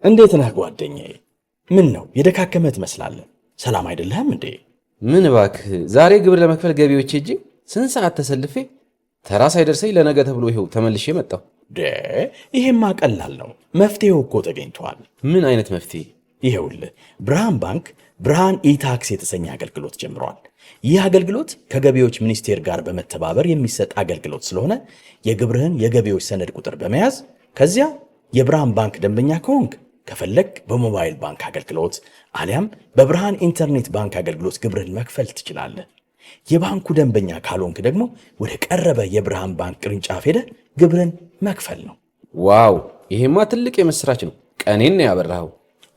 እንዴት ነህ ጓደኛዬ? ምን ነው የደካከመ ትመስላለህ። ሰላም አይደለህም እንዴ? ምን እባክህ፣ ዛሬ ግብር ለመክፈል ገቢዎች ሄጄ ስንት ሰዓት ተሰልፌ ተራ ሳይደርሰኝ ለነገ ተብሎ ይኸው ተመልሼ መጣሁ። ይሄማ ቀላል ነው። መፍትሄው እኮ ተገኝቷል። ምን አይነት መፍትሄ? ይኸውልህ ብርሃን ባንክ ብርሃን ኢታክስ የተሰኘ አገልግሎት ጀምሯል። ይህ አገልግሎት ከገቢዎች ሚኒስቴር ጋር በመተባበር የሚሰጥ አገልግሎት ስለሆነ የግብርህን የገቢዎች ሰነድ ቁጥር በመያዝ ከዚያ የብርሃን ባንክ ደንበኛ ከሆንክ ከፈለግ በሞባይል ባንክ አገልግሎት አሊያም በብርሃን ኢንተርኔት ባንክ አገልግሎት ግብርህን መክፈል ትችላለህ። የባንኩ ደንበኛ ካልሆንክ ደግሞ ወደ ቀረበ የብርሃን ባንክ ቅርንጫፍ ሄደህ ግብርህን መክፈል ነው። ዋው! ይሄማ ትልቅ የምስራች ነው። ቀኔን ነው ያበራኸው።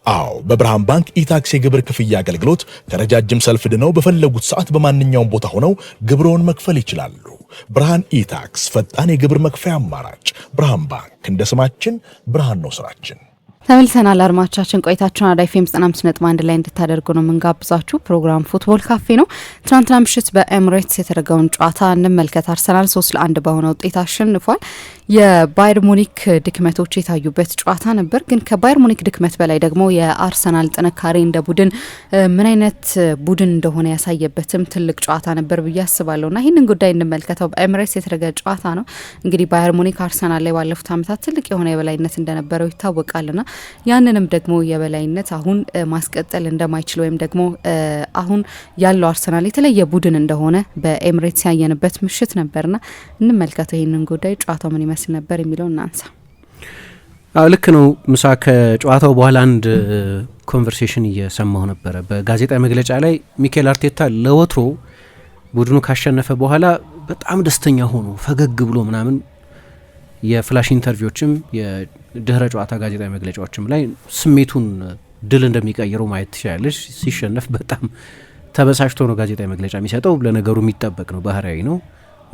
አዎ፣ በብርሃን ባንክ ኢታክስ የግብር ክፍያ አገልግሎት ከረጃጅም ሰልፍ ድነው በፈለጉት ሰዓት በማንኛውም ቦታ ሆነው ግብርዎን መክፈል ይችላሉ። ብርሃን ኢታክስ ፈጣን የግብር መክፈያ አማራጭ። ብርሃን ባንክ እንደ ስማችን ብርሃን ነው ስራችን። ተመልሰናል። አድማጮቻችን ቆይታችሁን አራዳ ኤፍ ኤም 95.1 ላይ እንድታደርጉ ነው የምንጋብዛችሁ። ፕሮግራም ፉትቦል ካፌ ነው። ትናንትና ምሽት በኤምሬትስ የተደረገውን ጨዋታ እንመልከት። አርሰናል 3-1 በሆነ ውጤት አሸንፏል። የባየር ሙኒክ ድክመቶች የታዩበት ጨዋታ ነበር። ግን ከባየር ሙኒክ ድክመት በላይ ደግሞ የአርሰናል ጥንካሬ እንደ ቡድን ምን አይነት ቡድን እንደሆነ ያሳየበትም ትልቅ ጨዋታ ነበር ብዬ አስባለሁና ይህንን ጉዳይ እንመልከተው። በኤምሬትስ የተደረገ ጨዋታ ነው። እንግዲህ ባየር ሙኒክ አርሰናል ላይ ባለፉት ዓመታት ትልቅ የሆነ የበላይነት እንደነበረው ይታወቃልና ያንንም ደግሞ የበላይነት አሁን ማስቀጠል እንደማይችል ወይም ደግሞ አሁን ያለው አርሰናል የተለየ ቡድን እንደሆነ በኤምሬትስ ያየንበት ምሽት ነበርና እንመልከተው ይህንን ጉዳይ። ጨዋታው ምን ይመስል ነበር የሚለው እናንሳ። ልክ ነው ምሳ። ከጨዋታው በኋላ አንድ ኮንቨርሴሽን እየሰማሁ ነበረ። በጋዜጣዊ መግለጫ ላይ ሚኬል አርቴታ ለወትሮ ቡድኑ ካሸነፈ በኋላ በጣም ደስተኛ ሆኖ ፈገግ ብሎ ምናምን የፍላሽ ኢንተርቪዎችም የድህረ ጨዋታ ጋዜጣዊ መግለጫዎችም ላይ ስሜቱን ድል እንደሚቀይረው ማየት ትችላለች። ሲሸነፍ በጣም ተበሳጭቶ ነው ጋዜጣዊ መግለጫ የሚሰጠው። ለነገሩ የሚጠበቅ ነው፣ ባህሪያዊ ነው።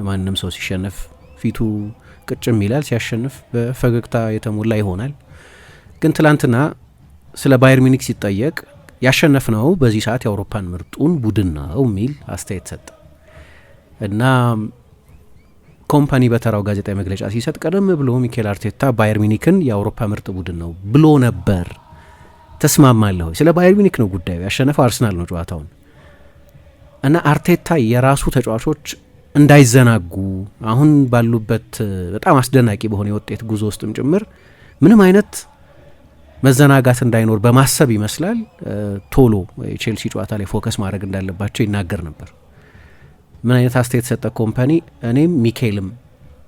ማንም ሰው ሲሸነፍ ፊቱ ቅጭም ይላል፣ ሲያሸንፍ በፈገግታ የተሞላ ይሆናል። ግን ትላንትና ስለ ባየር ሚኒክ ሲጠየቅ ያሸነፍነው በዚህ ሰዓት የአውሮፓን ምርጡን ቡድን ነው የሚል አስተያየት ሰጠ እና ኮምፓኒ በተራው ጋዜጣዊ መግለጫ ሲሰጥ ቀደም ብሎ ሚኬል አርቴታ ባየር ሚኒክን የአውሮፓ ምርጥ ቡድን ነው ብሎ ነበር። ተስማማለሁ። ስለ ባየር ሚኒክ ነው ጉዳዩ። ያሸነፈው አርሰናል ነው ጨዋታውን እና አርቴታ የራሱ ተጫዋቾች እንዳይዘናጉ አሁን ባሉበት በጣም አስደናቂ በሆነ የውጤት ጉዞ ውስጥም ጭምር ምንም አይነት መዘናጋት እንዳይኖር በማሰብ ይመስላል ቶሎ የቼልሲ ጨዋታ ላይ ፎከስ ማድረግ እንዳለባቸው ይናገር ነበር። ምን አይነት አስተያየት ሰጠ ኮምፓኒ? እኔም ሚኬልም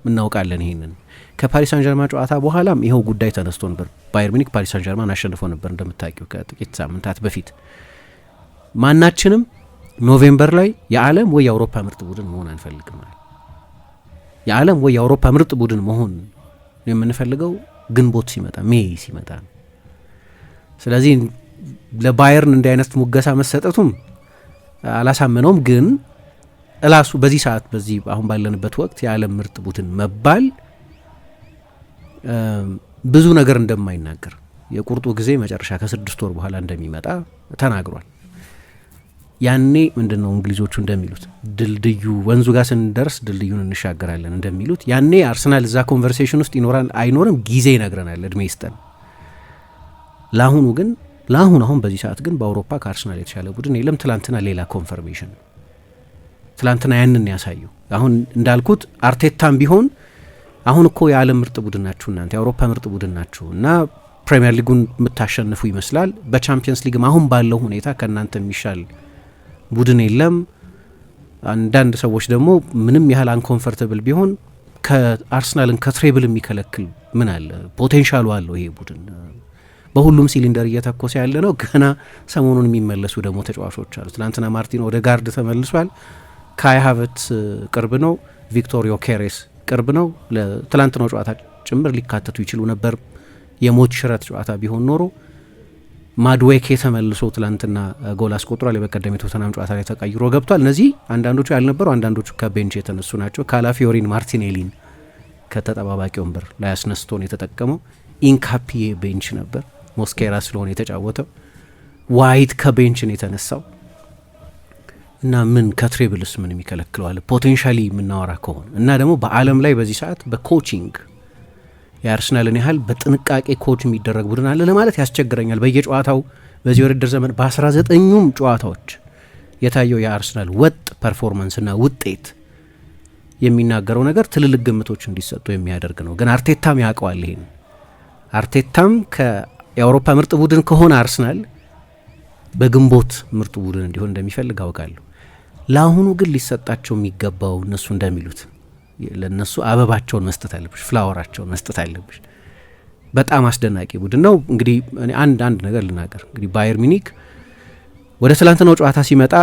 እናውቃለን። ይሄንን ከፓሪስ ሳን ጀርማን ጨዋታ በኋላም ይኸው ጉዳይ ተነስቶ ነበር። ባየር ሚኒክ ፓሪስ ሳን ጀርማን አሸንፎ ነበር እንደምታውቂው ከጥቂት ሳምንታት በፊት። ማናችንም ኖቬምበር ላይ የዓለም ወይ የአውሮፓ ምርጥ ቡድን መሆን አንፈልግም ማለት የዓለም ወይ የአውሮፓ ምርጥ ቡድን መሆን የምንፈልገው ግንቦት ሲመጣ ሜይ ሲመጣ ነው። ስለዚህ ለባየርን እንዲህ አይነት ሙገሳ መሰጠቱም አላሳመነውም። ግን እላሱ በዚህ ሰዓት በዚህ አሁን ባለንበት ወቅት የዓለም ምርጥ ቡድን መባል ብዙ ነገር እንደማይናገር የቁርጡ ጊዜ መጨረሻ ከ6 ወር በኋላ እንደሚመጣ ተናግሯል። ያኔ ምንድነው እንግሊዞቹ እንደሚሉት ድልድዩ ወንዙ ጋር ስንደርስ ድልድዩን እንሻገራለን እንደሚሉት ያኔ አርሰናል እዛ ኮንቨርሴሽን ውስጥ ይኖራል አይኖርም ጊዜ ይነግረናል፣ እድሜ ይስጠን። ለአሁኑ ግን አሁን በዚህ ሰዓት ግን በአውሮፓ ከአርሰናል የተሻለ ቡድን የለም። ትላንትና ሌላ ኮንፈርሜሽን፣ ትላንትና ያንን ያሳየው። አሁን እንዳልኩት አርቴታም ቢሆን አሁን እኮ የዓለም ምርጥ ቡድን ናችሁ እናንተ የአውሮፓ ምርጥ ቡድን ናችሁ እና ፕሪሚየር ሊጉን የምታሸንፉ ይመስላል። በቻምፒየንስ ሊግም አሁን ባለው ሁኔታ ከእናንተ የሚሻል ቡድን የለም። አንዳንድ ሰዎች ደግሞ ምንም ያህል አንኮንፈርተብል ቢሆን ከአርሰናልን ከትሬብል የሚከለክል ምን አለ? ፖቴንሻሉ አለው ይሄ ቡድን። በሁሉም ሲሊንደር እየተኮሰ ያለ ነው። ገና ሰሞኑን የሚመለሱ ደግሞ ተጫዋቾች አሉ። ትናንትና ማርቲን ኦዴጋርድ ተመልሷል። ካይ ሃቨርትዝ ቅርብ ነው። ቪክቶር ዮኬሬስ ቅርብ ነው። ለትላንትናው ጨዋታ ጭምር ሊካተቱ ይችሉ ነበር። የሞት ሽረት ጨዋታ ቢሆን ኖሮ ማድዌክ የተመልሶ ትላንትና ጎል አስቆጥሯል። የበቀደም የቶተናም ጨዋታ ላይ ተቀይሮ ገብቷል። እነዚህ አንዳንዶቹ ያልነበሩ፣ አንዳንዶቹ ከቤንች የተነሱ ናቸው። ካላፊዮሪን ማርቲኔሊን ከተጠባባቂ ወንበር ላይ አስነስቶን የተጠቀመው። ኢንካፒዬ ቤንች ነበር፣ ሞስኬራ ስለሆነ የተጫወተው። ዋይት ከቤንችን የተነሳው እና ምን ከትሬብልስ ምን የሚከለክለዋል? ፖቴንሻሊ የምናወራ ከሆነ እና ደግሞ በዓለም ላይ በዚህ ሰዓት በኮቺንግ የአርሰናልን ያህል በጥንቃቄ ኮች የሚደረግ ቡድን አለ ለማለት ያስቸግረኛል። በየጨዋታው በዚህ ውድድር ዘመን በ19ኙም ጨዋታዎች የታየው የአርሰናል ወጥ ፐርፎርማንስና ውጤት የሚናገረው ነገር ትልልቅ ግምቶች እንዲሰጡ የሚያደርግ ነው። ግን አርቴታም ያውቀዋል ይሄን። አርቴታም የአውሮፓ ምርጥ ቡድን ከሆነ አርሰናል በግንቦት ምርጡ ቡድን እንዲሆን እንደሚፈልግ አውቃለሁ። ለአሁኑ ግን ሊሰጣቸው የሚገባው እነሱ እንደሚሉት ለነሱ አበባቸውን መስጠት አለብሽ፣ ፍላወራቸውን መስጠት አለብሽ። በጣም አስደናቂ ቡድን ነው። እንግዲህ አንድ ነገር ልናገር። እንግዲህ ባየር ሚኒክ ወደ ትላንትናው ጨዋታ ሲመጣ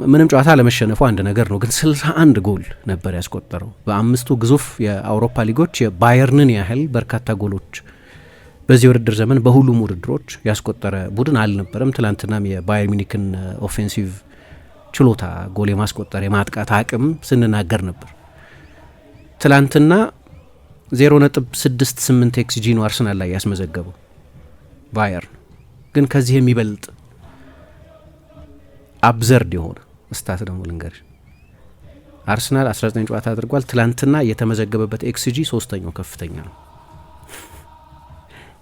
ምንም ጨዋታ ለመሸነፉ አንድ ነገር ነው፣ ግን 61 ጎል ነበር ያስቆጠረው። በአምስቱ ግዙፍ የአውሮፓ ሊጎች የባየርንን ያህል በርካታ ጎሎች በዚህ ውድድር ዘመን በሁሉም ውድድሮች ያስቆጠረ ቡድን አልነበረም። ትላንትናም የባየር ሚኒክን ኦፌንሲቭ ችሎታ፣ ጎል የማስቆጠር የማጥቃት አቅም ስንናገር ነበር። ትላንትና 0.68 ኤክስጂ ነው አርሰናል ላይ ያስመዘገበው ባየርን። ግን ከዚህ የሚበልጥ አብዘርድ የሆነ ስታት ደግሞ ልንገርሽ። አርሰናል 19 ጨዋታ አድርጓል። ትላንትና የተመዘገበበት ኤክስጂ ሶስተኛው ከፍተኛ ነው።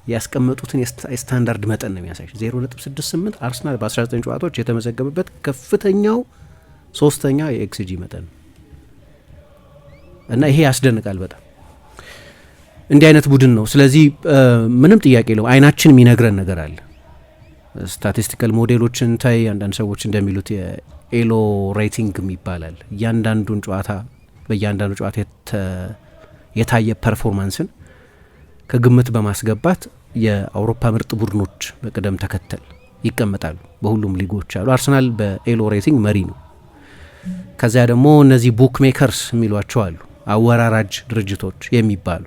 ያስቀመጡትን የስታንዳርድ መጠን ነው የሚያሳይ። 0.68 አርሰናል በ19 ጨዋታዎች የተመዘገበበት ከፍተኛው ሶስተኛ የኤክስጂ መጠን ነው እና ይሄ ያስደንቃል በጣም። እንዲህ አይነት ቡድን ነው። ስለዚህ ምንም ጥያቄ የለውም አይናችን የሚነግረን ነገር አለ። ስታቲስቲካል ሞዴሎችን ታይ፣ አንዳንድ ሰዎች እንደሚሉት የኤሎ ሬቲንግ ይባላል። እያንዳንዱን ጨዋታ በእያንዳንዱ ጨዋታ የታየ ፐርፎርማንስን ከግምት በማስገባት የአውሮፓ ምርጥ ቡድኖች በቅደም ተከተል ይቀመጣሉ። በሁሉም ሊጎች አሉ። አርሰናል በኤሎ ሬቲንግ መሪ ነው። ከዚያ ደግሞ እነዚህ ቡክ ሜከርስ የሚሏቸው አሉ፣ አወራራጅ ድርጅቶች የሚባሉ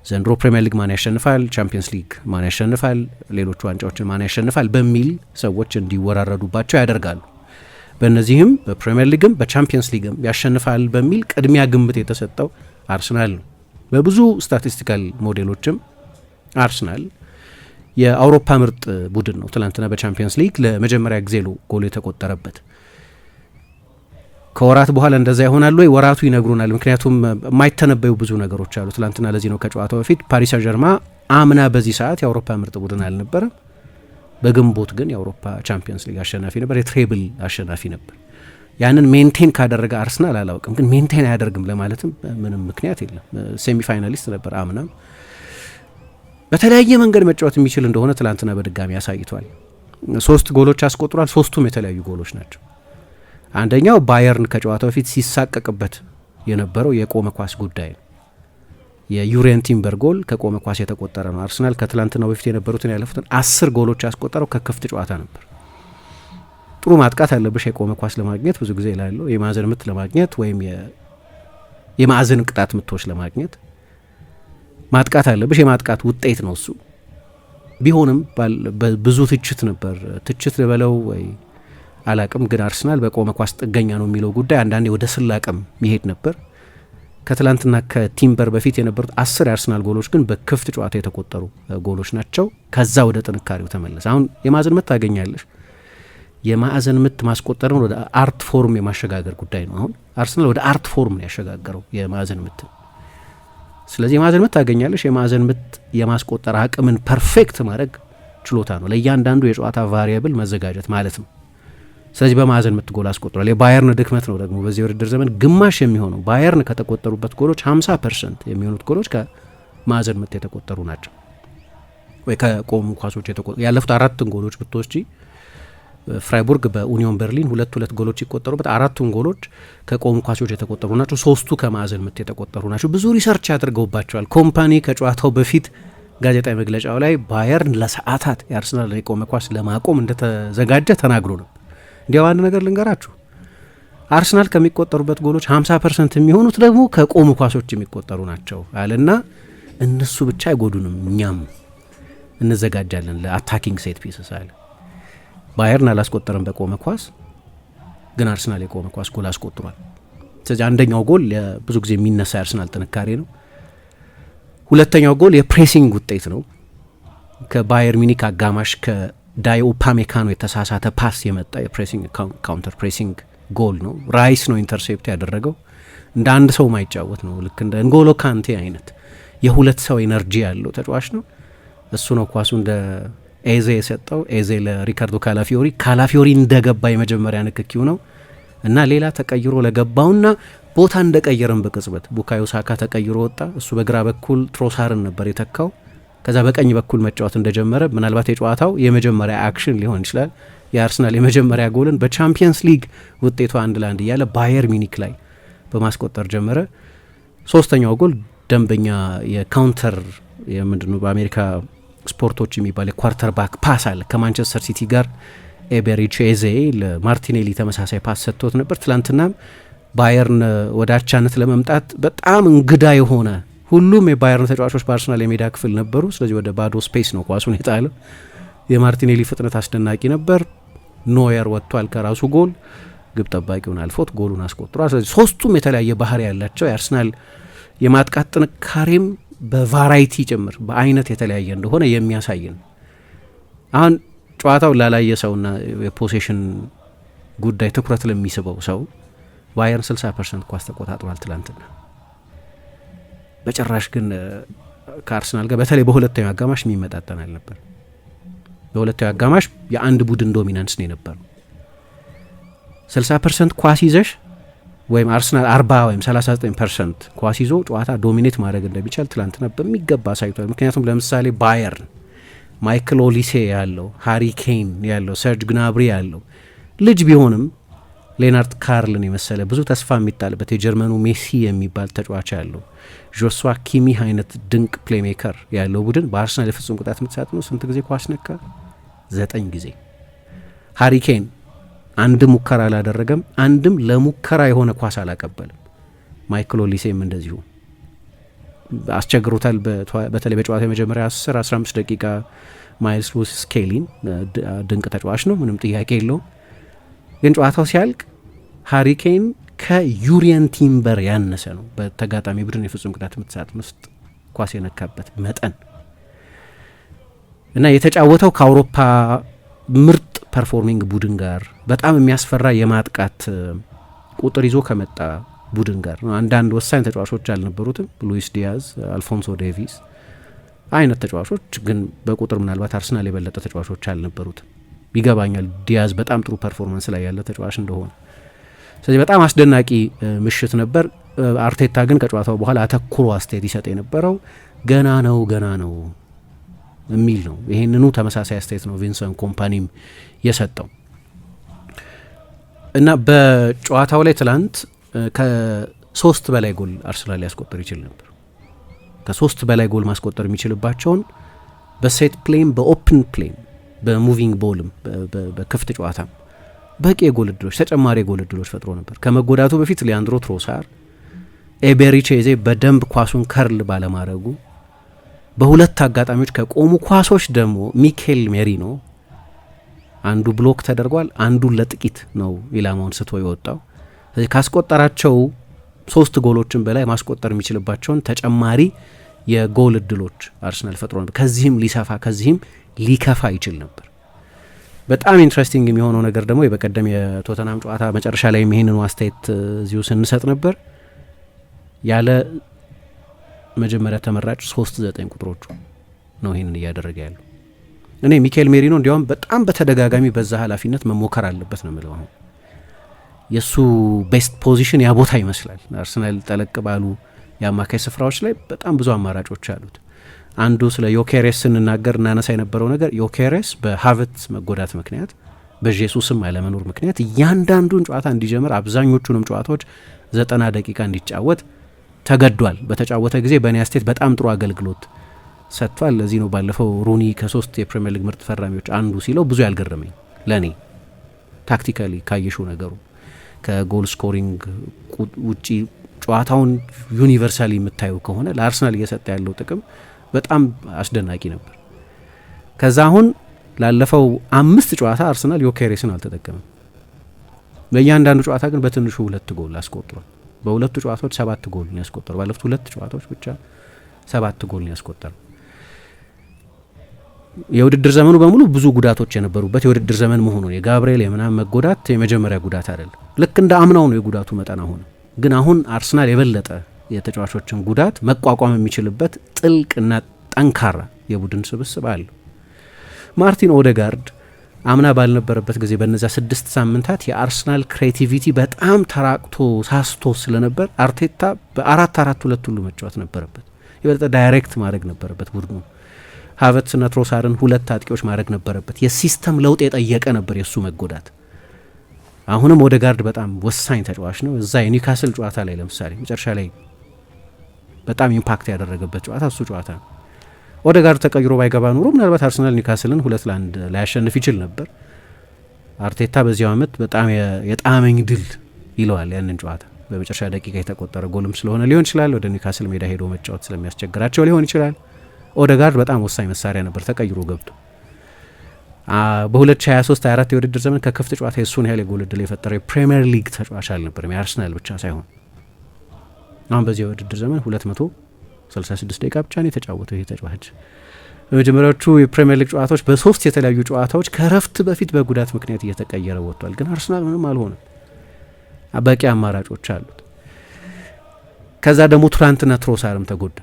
ዘንድሮ ፕሪሚየር ሊግ ማን ያሸንፋል፣ ቻምፒየንስ ሊግ ማን ያሸንፋል፣ ሌሎቹ ዋንጫዎችን ማን ያሸንፋል በሚል ሰዎች እንዲወራረዱባቸው ያደርጋሉ። በእነዚህም በፕሪሚየር ሊግም በቻምፒየንስ ሊግም ያሸንፋል በሚል ቅድሚያ ግምት የተሰጠው አርሰናል ነው። በብዙ ስታቲስቲካል ሞዴሎችም አርሰናል የአውሮፓ ምርጥ ቡድን ነው። ትላንትና በቻምፒየንስ ሊግ ለመጀመሪያ ጊዜ ጎል የተቆጠረበት። ከወራት በኋላ እንደዛ ይሆናል ወይ? ወራቱ ይነግሩናል። ምክንያቱም የማይተነበዩ ብዙ ነገሮች አሉ። ትላንትና ለዚህ ነው ከጨዋታው በፊት ፓሪስ ሰን ዠርማ አምና በዚህ ሰዓት የአውሮፓ ምርጥ ቡድን አልነበረም። በግንቦት ግን የአውሮፓ ቻምፒየንስ ሊግ አሸናፊ ነበር፣ የትሬብል አሸናፊ ነበር። ያንን ሜንቴን ካደረገ አርሰናል አላውቅም፣ ግን ሜንቴን አያደርግም ለማለትም ምንም ምክንያት የለም። ሴሚፋይናሊስት ነበር አምናም። በተለያየ መንገድ መጫወት የሚችል እንደሆነ ትላንትና በድጋሚ አሳይቷል። 3 ጎሎች አስቆጥሯል። 3ቱም የተለያዩ ጎሎች ናቸው። አንደኛው ባየርን ከጨዋታው በፊት ሲሳቀቅበት የነበረው የቆመ ኳስ ጉዳይ ነው። የዩሬን ቲምበር ጎል ከቆመ ኳስ የተቆጠረ ነው። አርሰናል ከትላንትናው በፊት የነበሩትን ያለፉትን 10 ጎሎች ያስቆጠረው ከክፍት ጨዋታ ነበር። ጥሩ ማጥቃት አለብሽ የቆመ ኳስ ለማግኘት ብዙ ጊዜ ላለው የማዕዘን ምት ለማግኘት ወይም የማዕዘን ቅጣት ምቶች ለማግኘት ማጥቃት አለብሽ። የማጥቃት ውጤት ነው እሱ። ቢሆንም ብዙ ትችት ነበር። ትችት ልበለው ወይ አላቅም፣ ግን አርሰናል በቆመ ኳስ ጥገኛ ነው የሚለው ጉዳይ አንዳንዴ ወደ ስላቅም ይሄድ ነበር። ከትላንትና ከቲምበር በፊት የነበሩት 10 የአርሰናል ጎሎች ግን በክፍት ጨዋታ የተቆጠሩ ጎሎች ናቸው። ከዛ ወደ ጥንካሬው ተመለሰ። አሁን የማዕዘን ምት ታገኛለሽ። የማዕዘን ምት ማስቆጠርን ወደ አርት ፎርም የማሸጋገር ጉዳይ ነው። አሁን አርሰናል ወደ አርት ፎርም ነው ያሸጋገረው የማዕዘን ምት። ስለዚህ የማዕዘን ምት ታገኛለሽ። የማዕዘን ምት የማስቆጠር አቅምን ፐርፌክት ማድረግ ችሎታ ነው፣ ለእያንዳንዱ የጨዋታ ቫሪያብል መዘጋጀት ማለት ነው። ስለዚህ በማዕዘን ምት ጎል አስቆጥሯል። የባየርን ድክመት ነው ደግሞ በዚህ ውድድር ዘመን ግማሽ የሚሆነው ባየርን ከተቆጠሩበት ጎሎች 50% የሚሆኑት ጎሎች ከማዕዘን ምት የተቆጠሩ ናቸው፣ ወይ ከቆሙ ኳሶች ያለፉት 4 ጎሎች ብትወስጂ ፍራይቡርግ በኡኒዮን በርሊን 2 ጎሎች ይቆጠሩበት፣ 4 ጎሎች ከቆሙ ኳሶች የተቆጠሩ ናቸው። 3ቱ ከማዕዘን ምት የተቆጠሩ ናቸው። ብዙ ሪሰርች ያደርገውባቸዋል። ኮምፓኒ ከጨዋታው በፊት ጋዜጣዊ መግለጫው ላይ ባየርን ለሰዓታት የአርሰናል የቆመ ኳስ ለማቆም እንደተዘጋጀ ተናግሮ ነው። እንዲያው አንድ ነገር ልንገራችሁ፣ አርሰናል ከሚቆጠሩበት ጎሎች 50% የሚሆኑት ደግሞ ከቆሙ ኳሶች የሚቆጠሩ ናቸው አለና እነሱ ብቻ አይጎዱንም፣ እኛም እንዘጋጃለን ለአታኪንግ ሴት ፒስስ አለ። ባየርን አላስቆጠረም በቆመ ኳስ፣ ግን አርሰናል የቆመ ኳስ ጎል አስቆጥሯል። ስለዚህ አንደኛው ጎል ብዙ ጊዜ የሚነሳ የአርሰናል ጥንካሬ ነው። ሁለተኛው ጎል የፕሬሲንግ ውጤት ነው። ከባየር ሚኒክ አጋማሽ ከዳዮ ኡፓሜካኖ የተሳሳተ ፓስ የመጣ የፕሬሲንግ ካውንተር ፕሬሲንግ ጎል ነው። ራይስ ነው ኢንተርሴፕት ያደረገው። እንደ አንድ ሰው ማይጫወት ነው። ልክ እንደ እንጎሎ ካንቴ አይነት የሁለት ሰው ኤነርጂ ያለው ተጫዋች ነው። እሱ ነው ኳሱ እንደ ኤዜ የሰጠው። ኤዜ ለሪካርዶ ካላፊዮሪ እንደገባ የመጀመሪያ ንክኪው ነው እና ሌላ ተቀይሮ ለገባውና ቦታ እንደቀየረን በቅጽበት ቡካዮ ሳካ ተቀይሮ ወጣ። እሱ በግራ በኩል ትሮሳርን ነበር የተካው። ከዛ በቀኝ በኩል መጫወት እንደጀመረ ምናልባት የጨዋታው የመጀመሪያ አክሽን ሊሆን ይችላል። የአርሰናል የመጀመሪያ ጎልን በቻምፒየንስ ሊግ ውጤቱ 1-1 እያለ ባየር ሚኒክ ላይ በማስቆጠር ጀመረ። ሶስተኛው ጎል ደንበኛ የካውንተር የምንድነው በአሜሪካ ስፖርቶች የሚባል የኳርተር ባክ ፓስ አለ ከማንቸስተር ሲቲ ጋር ኤቤሪቼዜ ለማርቲኔሊ ተመሳሳይ ፓስ ሰጥቶት ነበር። ትላንትናም ባየርን ወደ አቻነት ለመምጣት በጣም እንግዳ የሆነ ሁሉም የባየርን ተጫዋቾች በአርሰናል የሜዳ ክፍል ነበሩ። ስለዚህ ወደ ባዶ ስፔስ ነው ኳሱን የጣለው። የማርቲኔሊ ፍጥነት አስደናቂ ነበር። ኖየር ወጥቷል ከራሱ ጎል፣ ግብ ጠባቂውን አልፎት ጎሉን አስቆጥሯል። ስለዚህ ሶስቱም የተለያየ ባህሪ ያላቸው የአርሰናል የማጥቃት ጥንካሬም በቫራይቲ ጭምር በአይነት የተለያየ እንደሆነ የሚያሳይ ነው። አሁን ጨዋታው ላላየ ሰውና የፖሴሽን ጉዳይ ትኩረት ለሚስበው ሰው ባየርን 60% ኳስ ተቆጣጥሯል ትላንትና። በጭራሽ ግን ከአርሰናል ጋር በተለይ በሁለተኛው አጋማሽ የሚመጣጠን አልነበር። በሁለተኛው አጋማሽ የአንድ ቡድን ዶሚናንስ ነው የነበረው። 60% ኳስ ይዘሽ ወይም አርሰናል 40 ወይም 39% ኳስ ይዞ ጨዋታ ዶሚኔት ማድረግ እንደሚቻል ትላንትና በሚገባ አሳይቷል። ምክንያቱም ለምሳሌ ባየርን ማይክል ኦሊሴ ያለው፣ ሃሪ ኬን ያለው፣ ሰርጅ ግናብሪ ያለው ልጅ ቢሆንም ሌናርድ ካርልን የመሰለ ብዙ ተስፋ የሚጣልበት የጀርመኑ ሜሲ የሚባል ተጫዋች ያለው፣ ጆስዋ ኪሚህ አይነት ድንቅ ፕሌሜከር ያለው ቡድን በአርሰናል የፍጹም ቅጣት ምት ሳጥን ስንት ጊዜ ኳስ ነካ? 9 ጊዜ። ሃሪ ኬን አንድም ሙከራ አላደረገም፣ አንድም ለሙከራ የሆነ ኳስ አላቀበልም። ማይክል ኦሊሴም እንደዚሁ አስቸግሮታል። በተለይ በጨዋታ የመጀመሪያ 10-15 ደቂቃ ማይልስ ሉዊስ ስኬሊን ድንቅ ተጫዋች ነው፣ ምንም ጥያቄ የለውም። ግን ጨዋታው ሲያልቅ ሃሪ ኬን ከዩሪየን ቲምበር ያነሰ ነው በተጋጣሚ ቡድን የፍጹም ቅጣት ምት ሳጥን ውስጥ ኳስ የነካበት መጠን እና የተጫወተው ከአውሮፓ ምርጥ ፐርፎርሚንግ ቡድን ጋር በጣም የሚያስፈራ የማጥቃት ቁጥር ይዞ ከመጣ ቡድን ጋር ነው። አንዳንድ ወሳኝ ተጫዋቾች አልነበሩትም። ሉዊስ ዲያዝ፣ አልፎንሶ ዴቪስ አይነት ተጫዋቾች ግን በቁጥር ምናልባት አርሰናል የበለጠ ተጫዋቾች አልነበሩትም። ይገባኛል ዲያዝ በጣም ጥሩ ፐርፎርማንስ ላይ ያለ ተጫዋች እንደሆነ። ስለዚህ በጣም አስደናቂ ምሽት ነበር። አርቴታ ግን ከጨዋታው በኋላ አተኩሮ አስተያየት ይሰጥ የነበረው ገና ነው የሚል ነው። ይሄንኑ ተመሳሳይ አስተያየት ነው ቪንሰንት ኮምፓኒም የሰጠው እና በጨዋታው ላይ ትላንት ከ3 በላይ ጎል አርሰናል ሊያስቆጠር ይችል ነበር። ከ3 በላይ ጎል ማስቆጠር የሚችልባቸውን በሴት ፕሌይም በኦፕን ፕሌይም በሙቪንግ ቦልም በክፍት ጨዋታም በቂ የጎል እድሎች ተጨማሪ የጎል እድሎች ፈጥሮ ነበር። ከመጎዳቱ በፊት ሊያንድሮ ትሮሳር፣ ኤቤሪቼዜ በደንብ ኳሱን ከርል ባለማድረጉ፣ በሁለት አጋጣሚዎች ከቆሙ ኳሶች ደግሞ ሚኬል ሜሪኖ አንዱ ብሎክ ተደርጓል፣ አንዱን ለጥቂት ነው ኢላማውን ስቶ የወጣው። ስለዚህ ካስቆጠራቸው 3 ጎሎችን በላይ ማስቆጠር የሚችልባቸውን ተጨማሪ የጎል እድሎች አርሰናል ፈጥሮ ነበር። ከዚህም ሊሰፋ ከዚህም ሊከፋ ይችል ነበር። በጣም ኢንትረስቲንግ የሚሆነው ነገር ደግሞ የበቀደም የቶተናም ጨዋታ መጨረሻ ላይ ይሄንን አስተያየት እዚሁ ስንሰጥ ነበር። ያለ መጀመሪያ ተመራጭ 3-9 ቁጥሮቹ ነው ይሄንን እያደረገ ያለው። እኔ ሚካኤል ሜሪኖ እንዲያውም በጣም በተደጋጋሚ በዛ ኃላፊነት መሞከር አለበት ነው የምለው። አሁን የእሱ ቤስት ፖዚሽን ያ ቦታ ይመስላል። አርሰናል ጠለቅ ባሉ የአማካይ ስፍራዎች ላይ በጣም ብዙ አማራጮች አሉት። አንዱ ስለ ዮኬሬስ ስንናገር እናነሳ የነበረው ነገር ዮኬሬስ በሀቨት መጎዳት ምክንያት በጄሱስም አለመኖር ምክንያት እያንዳንዱን ጨዋታ እንዲጀምር አብዛኞቹንም ጨዋታዎች 90 ደቂቃ እንዲጫወት ተገዷል። በተጫወተ ጊዜ በእኔ አስተያየት በጣም ጥሩ አገልግሎት ሰጥቷል። ለዚህ ነው ባለፈው ሩኒ ከ3 የፕሪሚየር ሊግ ምርጥ ፈራሚዎች አንዱ ሲለው ብዙ ያልገረመኝ ለእኔ ታክቲካሊ ካየሹ ነገሩ ከጎል ስኮሪንግ ውጪ ጨዋታውን ዩኒቨርሳሊ የምታዩ ከሆነ ለአርሰናል እየሰጠ ያለው ጥቅም በጣም አስደናቂ ነበር። ከዛ አሁን ላለፈው 5 ጨዋታ አርሰናል ዮኬሬስን አልተጠቀመም። በእያንዳንዱ ጨዋታ ግን በትንሹ 2 ጎል አስቆጥሯል። በሁለቱ ጨዋታዎች 7 ጎል ነው ያስቆጠረው። ባለፉት 2 ጨዋታዎች ብቻ 7 ጎል ነው ያስቆጠረው። የውድድር ዘመኑ በሙሉ ብዙ ጉዳቶች የነበሩበት የውድድር ዘመን መሆኑን የጋብርኤል የምናምን መጎዳት የመጀመሪያ ጉዳት አይደለም። ልክ እንደ አምናው ነው የጉዳቱ መጠን። አሁን ግን አርሰናል የበለጠ የተጫዋቾችን ጉዳት መቋቋም የሚችልበት ጥልቅና ጠንካራ የቡድን ስብስብ አለው። ማርቲን ኦዴጋርድ አምና ባልነበረበት ጊዜ በነዛ 6 ሳምንታት የአርሰናል ክሬቲቪቲ በጣም ተራቅቶ ሳስቶ ስለነበር አርቴታ በ4-4-2 ሁሉ መጫወት ነበረበት። የበለጠ ዳይሬክት ማድረግ ነበረበት ቡድኑ። ሃቨርትዝና ትሮሳርን 2 አጥቂዎች ማድረግ ነበረበት። የሲስተም ለውጥ የጠየቀ ነበር የእሱ መጎዳት። አሁንም ኦዴጋርድ በጣም ወሳኝ ተጫዋች ነው። እዛ የኒውካስል ጨዋታ ላይ ለምሳሌ መጨረሻ ላይ በጣም ኢምፓክት ያደረገበት ጨዋታ እሱ ጨዋታ ነው። ኦዴጋርድ ተቀይሮ ባይገባ ኖሮ ምናልባት አርሰናል ኒውካስልን 2-1 ላያሸንፍ ይችል ነበር። አርቴታ በዚያው ዓመት በጣም የጣመኝ ድል ይለዋል ያንን ጨዋታ። በመጨረሻ ደቂቃ የተቆጠረ ጎልም ስለሆነ ሊሆን ይችላል፣ ወደ ኒውካስል ሜዳ ሄዶ መጫወት ስለሚያስቸግራቸው ሊሆን ይችላል። ኦዴጋርድ በጣም ወሳኝ መሳሪያ ነበር ተቀይሮ ገብቶ። በ2023-24 የውድድር ዘመን ከክፍት ጨዋታ የሱን ያህል የጎል ዕድል የፈጠረ የፕሪሚየር ሊግ ተጫዋች አልነበርም፣ የአርሰናል ብቻ ሳይሆን። አሁን በዚህ የውድድር ዘመን 266 ደቂቃ ብቻ ነው የተጫወተው ይህ ተጫዋች። በመጀመሪያዎቹ የፕሪሚየር ሊግ ጨዋታዎች በ3 የተለያዩ ጨዋታዎች ከረፍት በፊት በጉዳት ምክንያት እየተቀየረ ወጥቷል። ግን አርሰናል ምንም አልሆነም፣ በቂ አማራጮች አሉት። ከዛ ደግሞ ትናንትና ትሮሳርም ተጎዳ።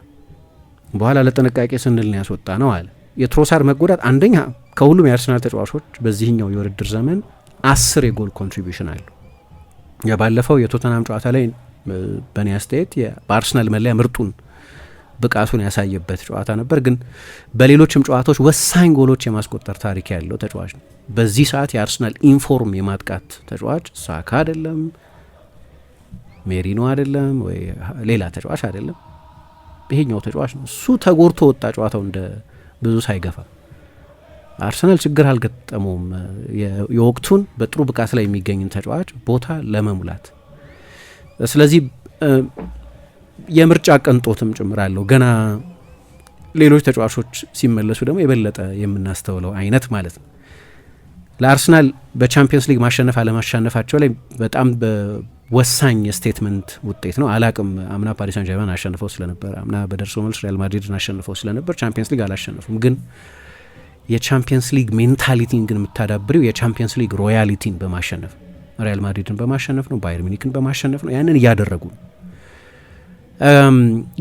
በኋላ ለጥንቃቄ ስንል ነው ያስወጣ ነው አለ። የትሮሳር መጎዳት አንደኛ ከሁሉም የአርሰናል ተጫዋቾች በዚህኛው የውድድር ዘመን 10 የጎል ኮንትሪቢዩሽን አለው። ባለፈው የቶተናም ጨዋታ ላይ በእኔ አስተያየት በአርሰናል መለያ ምርጡን ብቃቱን ያሳየበት ጨዋታ ነበር። ግን በሌሎችም ጨዋታዎች ወሳኝ ጎሎች የማስቆጠር ታሪክ ያለው ተጫዋች ነው። በዚህ ሰዓት የአርሰናል ኢንፎርም የማጥቃት ተጫዋች ሳካ አይደለም፣ ሜሪኖ አይደለም፣ ወይ ሌላ ተጫዋች አይደለም፣ ይሄኛው ተጫዋች ነው። እሱ ተጎድቶ ወጣ ጨዋታው እንደ ብዙ ሳይገፋ። አርሰናል ችግር አልገጠመውም የወቅቱን በጥሩ ብቃት ላይ የሚገኝን ተጫዋች ቦታ ለመሙላት። ስለዚህ የምርጫ ቅንጦትም ጭምር አለው። ገና ሌሎች ተጫዋቾች ሲመለሱ ደግሞ የበለጠ የምናስተውለው አይነት ማለት ነው። ለአርሰናል በቻምፒየንስ ሊግ ማሸነፍ አለማሸነፋቸው ላይ በጣም ወሳኝ የስቴትመንት ውጤት ነው። አላቅም አምና ፓሪስ ሳን ጀርመን አሸንፈው ስለነበር፣ አምና በደርሶ መልስ ሪያል ማድሪድን አሸንፈው ስለነበር ቻምፒየንስ ሊግ አላሸነፉም። ግን የቻምፒየንስ ሊግ ሜንታሊቲን ግን የምታዳብሪው የቻምፒየንስ ሊግ ሮያሊቲን በማሸነፍ ሪያል ማድሪድን በማሸነፍ ነው፣ ባየር ሚኒክን በማሸነፍ ነው። ያንን እያደረጉ ነው።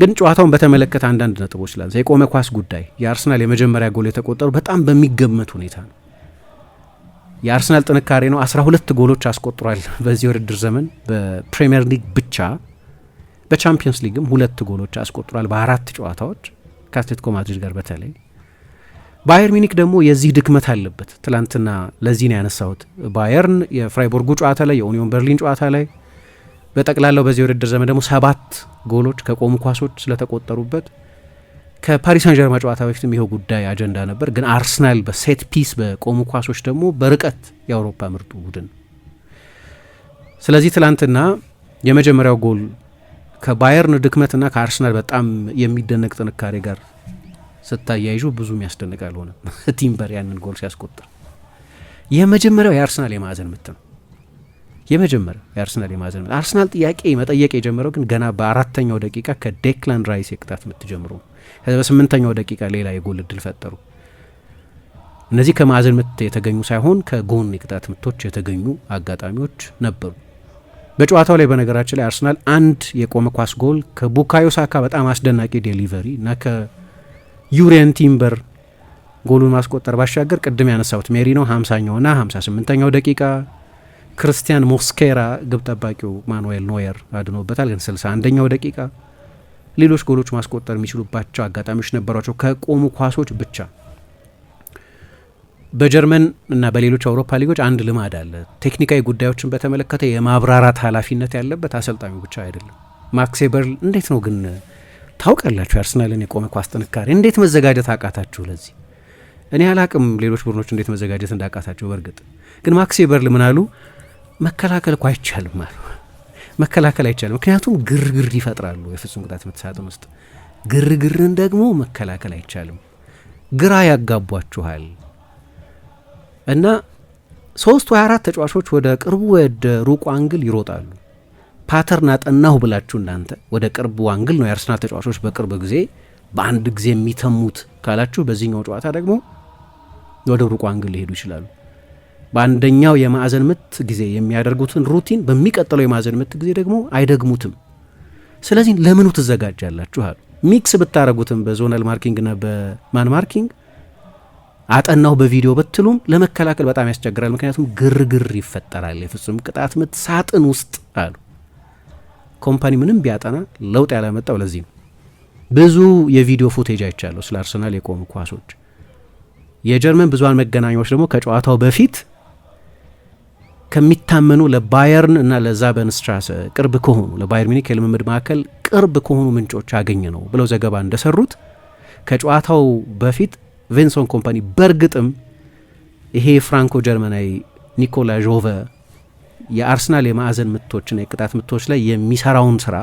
ግን ጨዋታውን በተመለከተ አንዳንድ ነጥቦች ላንሳ። የቆመ ኳስ ጉዳይ የአርሰናል የመጀመሪያ ጎል የተቆጠሩ በጣም በሚገመት ሁኔታ ነው። የአርሰናል ጥንካሬ ነው። 12 ጎሎች አስቆጥሯል በዚህ ውድድር ዘመን በፕሪሚየር ሊግ ብቻ። በቻምፒየንስ ሊግም 2 ጎሎች አስቆጥሯል በ4 ጨዋታዎች ከአትሌቲኮ ማድሪድ ጋር በተለይ። ባየር ሚኒክ ደግሞ የዚህ ድክመት አለበት። ትላንትና ለዚህ ነው ያነሳሁት። ባየርን የፍራይቦርጉ ጨዋታ ላይ፣ የኡኒዮን በርሊን ጨዋታ ላይ፣ በጠቅላላው በዚህ ውድድር ዘመን ደግሞ 7 ጎሎች ከቆሙ ኳሶች ስለተቆጠሩበት ከፓሪስ ሳን ጀርማ ጨዋታ በፊትም ይኸው ጉዳይ አጀንዳ ነበር። ግን አርሰናል በሴት ፒስ በቆሙ ኳሶች ደግሞ በርቀት የአውሮፓ ምርጡ ቡድን። ስለዚህ ትላንትና የመጀመሪያው ጎል ከባየርን ድክመትና ከአርሰናል በጣም የሚደነቅ ጥንካሬ ጋር ስታያይዙ ብዙ የሚያስደንቅ አልሆነም። ቲምበር ያንን ጎል ሲያስቆጥር የመጀመሪያው የአርሰናል የማዕዘን ምት ነው። የመጀመሪያው የአርሰናል የማዕዘን ምት። አርሰናል ጥያቄ መጠየቅ የጀመረው ግን ገና በ4ኛው ደቂቃ ከዴክላን ራይስ የቅጣት ምት ጀምሮ፣ በ8ኛው ደቂቃ ሌላ የጎል እድል ፈጠሩ። እነዚህ ከማዕዘን ምት የተገኙ ሳይሆን ከጎን የቅጣት ምቶች የተገኙ አጋጣሚዎች ነበሩ በጨዋታው ላይ። በነገራችን ላይ አርሰናል አንድ የቆመ ኳስ ጎል ከቡካዮ ሳካ በጣም አስደናቂ ዴሊቨሪ እና ከዩሪየን ቲምበር ጎሉን ማስቆጠር ባሻገር ቅድም ያነሳሁት ሜሪኖ 50ኛውና 58ኛው ደቂቃ ክርስቲያን ሞስኬራ ግብ ጠባቂው ማኑኤል ኖየር አድኖበታል። ግን 61ኛው ደቂቃ ሌሎች ጎሎች ማስቆጠር የሚችሉባቸው አጋጣሚዎች ነበሯቸው ከቆሙ ኳሶች ብቻ። በጀርመን እና በሌሎች አውሮፓ ሊጎች አንድ ልማድ አለ። ቴክኒካዊ ጉዳዮችን በተመለከተ የማብራራት ኃላፊነት ያለበት አሰልጣኙ ብቻ አይደለም። ማክስ ኤበርል እንዴት ነው ግን ታውቃላችሁ የአርሰናልን የቆመ ኳስ ጥንካሬ እንዴት መዘጋጀት አቃታችሁ? ለዚህ እኔ አላቅም ሌሎች ቡድኖች እንዴት መዘጋጀት እንዳቃታቸው። በእርግጥ ግን ማክስ ኤበርል ምን አሉ? መከላከል እኮ አይቻልም አሉ። መከላከል አይቻልም፣ ምክንያቱም ግርግር ይፈጥራሉ። የፍጹም ቅጣት ምት ሳጥን ውስጥ ግርግርን ደግሞ መከላከል አይቻልም፣ ግራ ያጋቧችኋል። እና 3 ወይ 4 ተጫዋቾች ወደ ቅርቡ ወደ ሩቁ አንግል ይሮጣሉ። ፓተርን አጠናሁ ብላችሁ እናንተ ወደ ቅርቡ አንግል ነው የአርሰናል ተጫዋቾች በቅርብ ጊዜ በአንድ ጊዜ የሚተሙት ካላችሁ፣ በዚህኛው ጨዋታ ደግሞ ወደ ሩቁ አንግል ሊሄዱ ይችላሉ። በአንደኛው የማዕዘን ምት ጊዜ የሚያደርጉትን ሩቲን በሚቀጥለው የማዕዘን ምት ጊዜ ደግሞ አይደግሙትም። ስለዚህ ለምኑ ትዘጋጃላችሁ አሉ። ሚክስ ብታረጉትም በዞናል ማርኪንግ እና በማን ማርኪንግ አጠናው በቪዲዮ በትሉም ለመከላከል በጣም ያስቸግራል። ምክንያቱም ግርግር ይፈጠራል የፍጹም ቅጣት ምት ሳጥን ውስጥ አሉ። ኮምፓኒ ምንም ቢያጠና ለውጥ ያላመጣው ለዚህ ነው። ብዙ የቪዲዮ ፉቴጅ አይቻለሁ ስለ አርሰናል የቆሙ ኳሶች። የጀርመን ብዙሃን መገናኛዎች ደግሞ ከጨዋታው በፊት ከሚታመኑ ለባየርን እና ለዛበንስትራሰ ቅርብ ከሆኑ ለባየር ሚኒክ የልምምድ ማዕከል ቅርብ ከሆኑ ምንጮች አገኘ ነው ብለው ዘገባ እንደሰሩት ከጨዋታው በፊት ቪንሰንት ኮምፓኒ በእርግጥም ይሄ ፍራንኮ ጀርመናዊ ኒኮላ ጆቨ የአርሰናል የማዕዘን ምቶችና የቅጣት ምቶች ላይ የሚሰራውን ስራ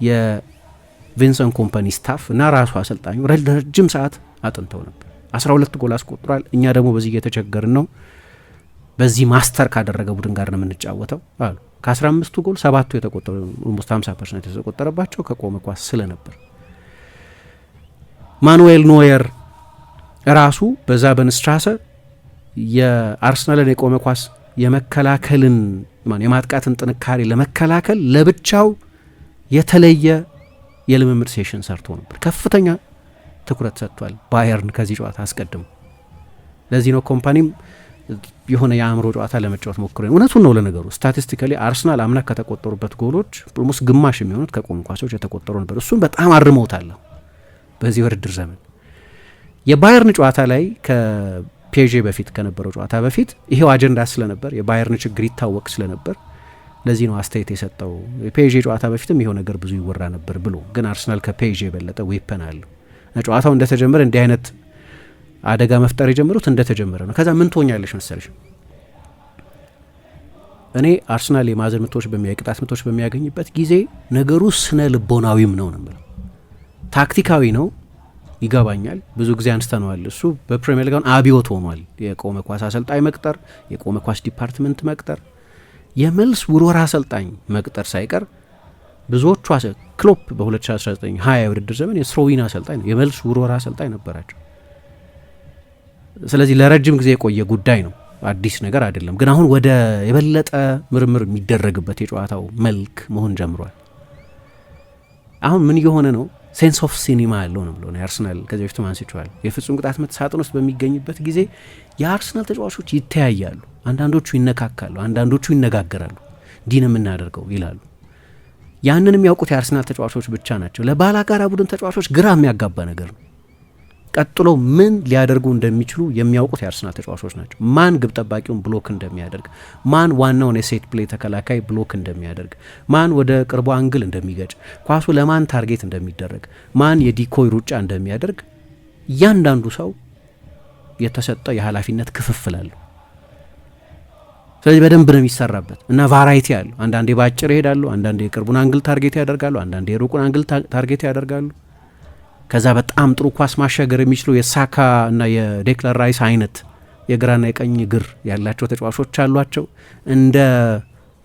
የቪንሰንት ኮምፓኒ ስታፍ እና ራሱ አሰልጣኙ ረጅም ሰዓት አጥንተው ነበር። 12 ጎል አስቆጥሯል። እኛ ደግሞ በዚህ እየተቸገርን ነው፣ በዚህ ማስተር ካደረገ ቡድን ጋር ነው የምንጫወተው አሉ። ከ15ቱ ጎል 7ቱ የተቆጠሩ ኦልሞስት 50% የተቆጠረባቸው ከቆመ ኳስ ስለነበር ማኑኤል ኖየር ራሱ በዛበንስትራሰ የአርሰናልን የቆመ ኳስ የመከላከልን የማጥቃትን ጥንካሬ ለመከላከል ለብቻው የተለየ የልምምድ ሴሽን ሰርቶ ነበር። ከፍተኛ ትኩረት ሰጥቷል ባየርን ከዚህ ጨዋታ አስቀድሞ። ለዚህ ነው ኮምፓኒም የሆነ የአእምሮ ጨዋታ ለመጫወት ሞክሮ። እውነቱን ነው ለነገሩ ስታቲስቲካሊ አርሰናል አምና ከተቆጠሩበት ጎሎች ኦልሞስት ግማሽ የሚሆኑት ከቆሙ ኳሶች የተቆጠሩ ነበር። እሱም በጣም አርመውታል በዚህ ውድድር ዘመን። የባየርን ጨዋታ ላይ ከፔዤ በፊት ከነበረው ጨዋታ በፊት ይሄው አጀንዳ ስለነበር የባየርን ችግር ይታወቅ ስለነበር ለዚህ ነው አስተያየት የሰጠው። የፔዤ ጨዋታ በፊትም ይሄው ነገር ብዙ ይወራ ነበር ብሎ፣ ግን አርሰናል ከፔዤ የበለጠ ዌፐን አለው። ጨዋታው እንደተጀመረ እንዲህ አይነት አደጋ መፍጠር የጀመሩት እንደተጀመረ ነው። ከዛ ምን ትሆኛለሽ መሰለሽ፣ እኔ አርሰናል የማዕዘን ምቶች ቅጣት ምቶች በሚያገኝበት ጊዜ ነገሩ ስነ ልቦናዊም ነው ነው ታክቲካዊ ነው ይገባኛል። ብዙ ጊዜ አንስተነዋል። እሱ በፕሪሚየር ሊግ አብዮት ሆኗል። የቆመ ኳስ አሰልጣኝ መቅጠር፣ የቆመ ኳስ ዲፓርትመንት መቅጠር፣ የመልስ ውርወራ አሰልጣኝ መቅጠር ሳይቀር ብዙዎቹ ክሎፕ በ2019-20 የውድድር ዘመን የስሮዊን አሰልጣኝ ነው፣ የመልስ ውርወራ አሰልጣኝ ነበራቸው። ስለዚህ ለረጅም ጊዜ የቆየ ጉዳይ ነው፣ አዲስ ነገር አይደለም። ግን አሁን ወደ የበለጠ ምርምር የሚደረግበት የጨዋታው መልክ መሆን ጀምሯል። አሁን ምን እየሆነ ነው? ሴንስ ኦፍ ሲኒማ ያለው ነው ብሎ ነው የአርሰናል ከዚህ በፊት አንስቼዋለሁ። የፍጹም ቅጣት ምት ሳጥን ውስጥ በሚገኝበት ጊዜ የአርሰናል ተጫዋቾች ይተያያሉ፣ አንዳንዶቹ ይነካካሉ፣ አንዳንዶቹ ይነጋገራሉ። እንዲህ ነው የምናደርገው ይላሉ። ያንን የሚያውቁት የአርሰናል ተጫዋቾች ብቻ ናቸው። ለባላጋራ ቡድን ተጫዋቾች ግራ የሚያጋባ ነገር ነው። ቀጥሎ ምን ሊያደርጉ እንደሚችሉ የሚያውቁት የአርሰናል ተጫዋቾች ናቸው። ማን ግብ ጠባቂውን ብሎክ እንደሚያደርግ፣ ማን ዋናውን የሴት ፕሌይ ተከላካይ ብሎክ እንደሚያደርግ፣ ማን ወደ ቅርቡ አንግል እንደሚገጭ፣ ኳሱ ለማን ታርጌት እንደሚደረግ፣ ማን የዲኮይ ሩጫ እንደሚያደርግ እያንዳንዱ ሰው የተሰጠ የኃላፊነት ክፍፍል አለው። ስለዚህ በደንብ ነው የሚሰራበት እና ቫራይቲ አለው። አንዳንዴ በአጭር ይሄዳሉ፣ አንዳንዴ የቅርቡን አንግል ታርጌት ያደርጋሉ፣ አንዳንዴ የሩቁን አንግል ታርጌት ያደርጋሉ። ከዛ በጣም ጥሩ ኳስ ማሻገር የሚችሉ የሳካ እና የዴክላን ራይስ አይነት የግራና የቀኝ እግር ያላቸው ተጫዋቾች አሏቸው። እንደ